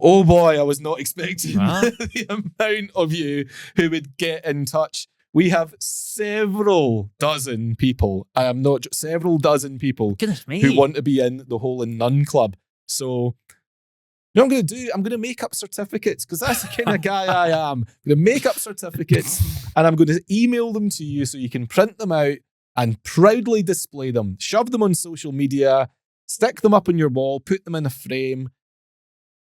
Oh boy, I was not expecting the amount of you who would get in touch. We have several dozen people. I am not several dozen people who want to be in the Hole in None Club. So, you know what I'm going to do? I'm going to make up certificates because that's the kind of guy I am. I'm going to make up certificates and I'm going to email them to you so you can print them out and proudly display them. Shove them on social media, stick them up on your wall, put them in a frame.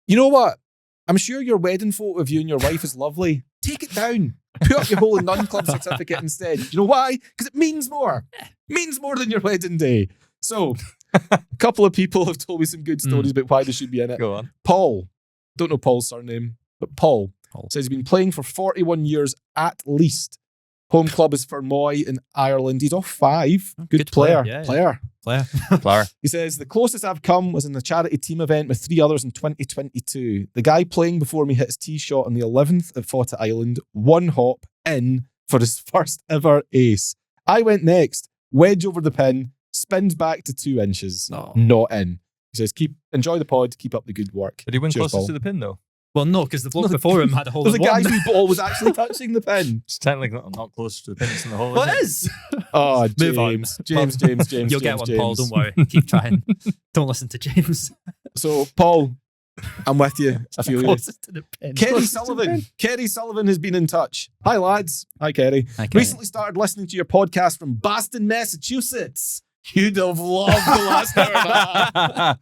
You know what? I'm sure your wedding photo of you and your wife is lovely. Take it down. Put up your Hole in None Club certificate instead. You know why? Because it means more. It means more than your wedding day. So, a couple of people have told me some good stories about why they should be in it.
Go on.
Paul, don't know Paul's surname, but Paul says he's been playing for 41 years at least. Home club is Fermoy in Ireland. He's off 5. Good player. Player. He says, the closest I've come was in the charity team event with 3 others in 2022. The guy playing before me hit his tee shot on the 11th at Fawcett Island, 1 hop in for his first ever ace. I went next, wedge over the pin, spinned back to 2 inches, not in. He says, enjoy the pod, keep up the good work.
Did he win
Cheers,
closest
Paul.
to the pin though?
Well, no, because the bloke before him had a hole in
the
one.
guy whose ball was actually touching the pin.
It's technically not close to the pin, it's in the hole.
What is?
Oh,
Move on.
James.
You'll get one, Paul, don't worry. Keep trying. Don't listen to James.
So, Paul, I'm with you. I feel you.
Closest to the pin.
Kerry Sullivan has been in touch. Hi, lads. Hi, Kerry.
Hi, Kerry.
Recently started listening to your podcast from Boston, Massachusetts. You'd have loved the last hour and a half.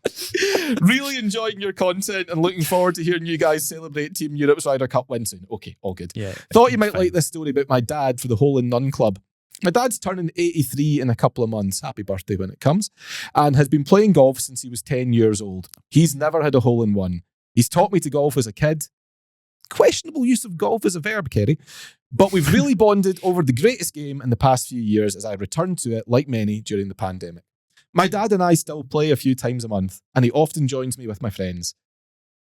Really enjoying your content and looking forward to hearing you guys celebrate Team Europe's Ryder Cup win soon. Okay, all good.
Yeah,
Thought you might like this story about my dad for the Hole in None Club. My dad's turning 83 in a couple of months. Happy birthday when it comes. And has been playing golf since he was 10 years old. He's never had a hole in one. He's taught me to golf as a kid. Questionable use of golf as a verb, Kerry. But we've really bonded over the greatest game in the past few years as I returned to it, like many, during the pandemic. My dad and I still play a few times a month, and he often joins me with my friends.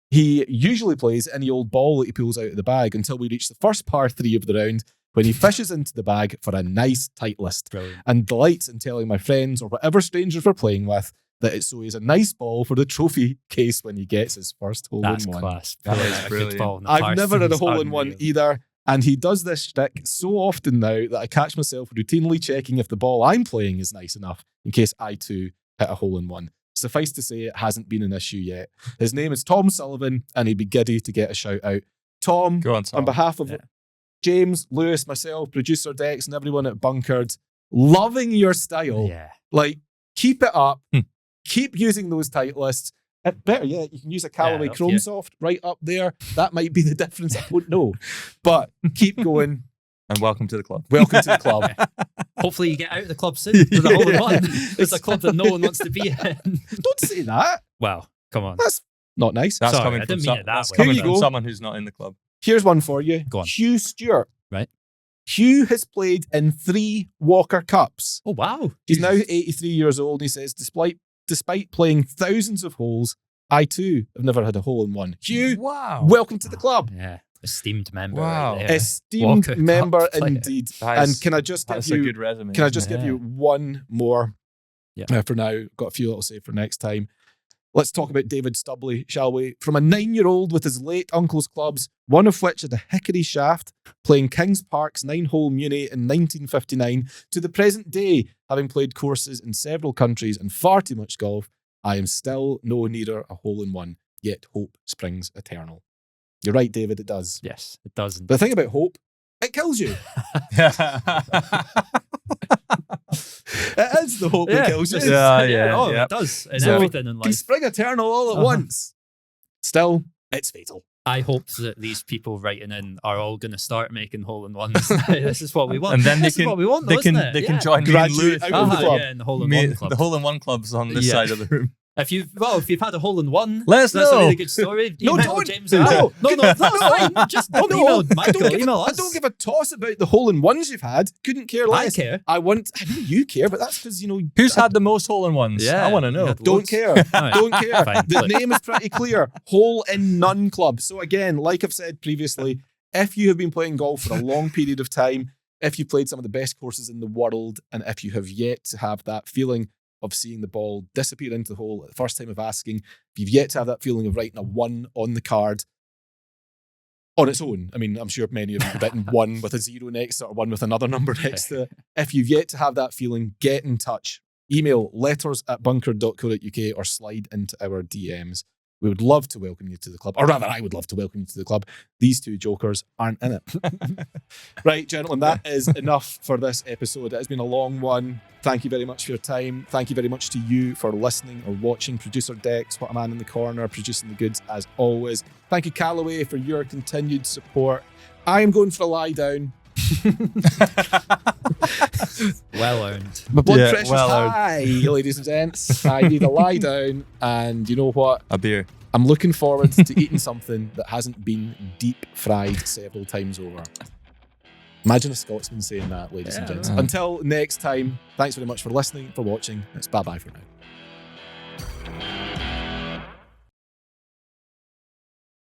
He usually plays any old ball that he pulls out of the bag until we reach the first par 3 of the round, when he fishes into the bag for a nice tight list.
Brilliant.
And delights in telling my friends or whatever strangers we're playing with that it's so he's a nice ball for the trophy case when he gets his first hole
That's
in one.
class.
That
Brilliant.
is brilliant.
Good ball in the
I've
par
never had a
threes.
hole in one either. And he does this shtick so often now that I catch myself routinely checking if the ball I'm playing is nice enough in case I too hit a hole in one. Suffice to say, it hasn't been an issue yet. His name is Tom Sullivan, and he'd be giddy to get a shout out. Tom,
Go on, Tom.
on behalf of James, Lewis, myself, producer Dex, and everyone at Bunkered, loving your style.
Yeah.
Like, keep it up. Keep using those tight lists. Better yet, you can use a Callaway Chrome Soft right up there. That might be the difference. I don't know. But keep going.
And welcome to the club.
Welcome to the club.
Hopefully you get out of the club soon with a hole in one. It's a club that no one wants to be in.
Don't say that.
Wow, come on.
That's not nice.
That's
Sorry,
coming
I
from,
didn't mean it that
that's
way.
coming
Here you
from
go.
someone who's not in the club.
Here's one for you.
Go on.
Hugh Stewart.
Right.
Hugh has played in 3 Walker Cups.
Oh, wow.
He's now 83 years old. He says, despite playing thousands of holes, I too have never had a hole in one. Hugh,
Wow.
welcome to the club.
Yeah. Esteemed member.
Wow.
Right there.
Esteemed
Walker Cup
member
player.
indeed.
That is-
And can I just give
That's a
you
good resume.
Can I just give
Yeah.
you one more
Yeah.
for now? Got a few that I'll save for next time. Let's talk about David Stubley, shall we? From a 9-year-old with his late uncle's clubs, one of which had a hickory shaft, playing Kings Park's 9-hole Muni in 1959, to the present day, having played courses in several countries and far too much golf, I am still no nearer a hole in one, yet hope springs eternal. You're right, David, it does.
Yes, it doesn't.
But the thing about hope, it kills you. It is the hope that kills you.
Oh,
yeah.
it does. And
So,
everything in
Can
life.
spring eternal all at once. Still, it's fatal.
I hope that these people writing in are all going to start making hole-in-ones. This is what we want.
And then
this is what we want, though, isn't it?
They can join me and
Graduate
Lewis.
out of the club.
Yeah, in the hole-in-one club.
The hole-in-one club's on this
Yeah.
side of the room.
If you've had a hole in one,
Let us
that's
know.
a really good story.
No,
Email
don't.
James.
No.
no, that's fine. Just don't email Michael. Email
I
us.
don't give a toss about the hole in ones you've had. Couldn't care less.
I care.
I know you care, but that's because
Who's had the most hole-in-ones?
Yeah,
I want to
you
know.
had
Don't
loads.
care.
Alright.
Don't care.
Fine.
The
Look.
name is pretty clear. Hole in None Club. So again, like I've said previously, if you have been playing golf for a long period of time, if you played some of the best courses in the world, and if you have yet to have that feeling of seeing the ball disappear into the hole at the first time of asking, if you've yet to have that feeling of writing a 1 on the card on its own, I mean, I'm sure many of you have written 1 with a 0 next to it or 1 with another number next to it. If you've yet to have that feeling, get in touch. Email letters@bunker.co.uk or slide into our DMs. We would love to welcome you to the club, or rather, I would love to welcome you to the club. These two jokers aren't in it. Right, gentlemen, that is enough for this episode. It has been a long one. Thank you very much for your time. Thank you very much to you for listening or watching. Producer Dex, what a man in the corner, producing the goods as always. Thank you, Callaway, for your continued support. I am going for a lie down.
Well earned.
My blood
Yeah,
pressure's
well earned.
high, ladies and gents. I need a lie down, and you know what?
A beer.
I'm looking forward to eating something that hasn't been deep fried several times over. Imagine a Scotsman saying that, ladies and gents. Until next time, thanks very much for listening, for watching. It's bye-bye for now.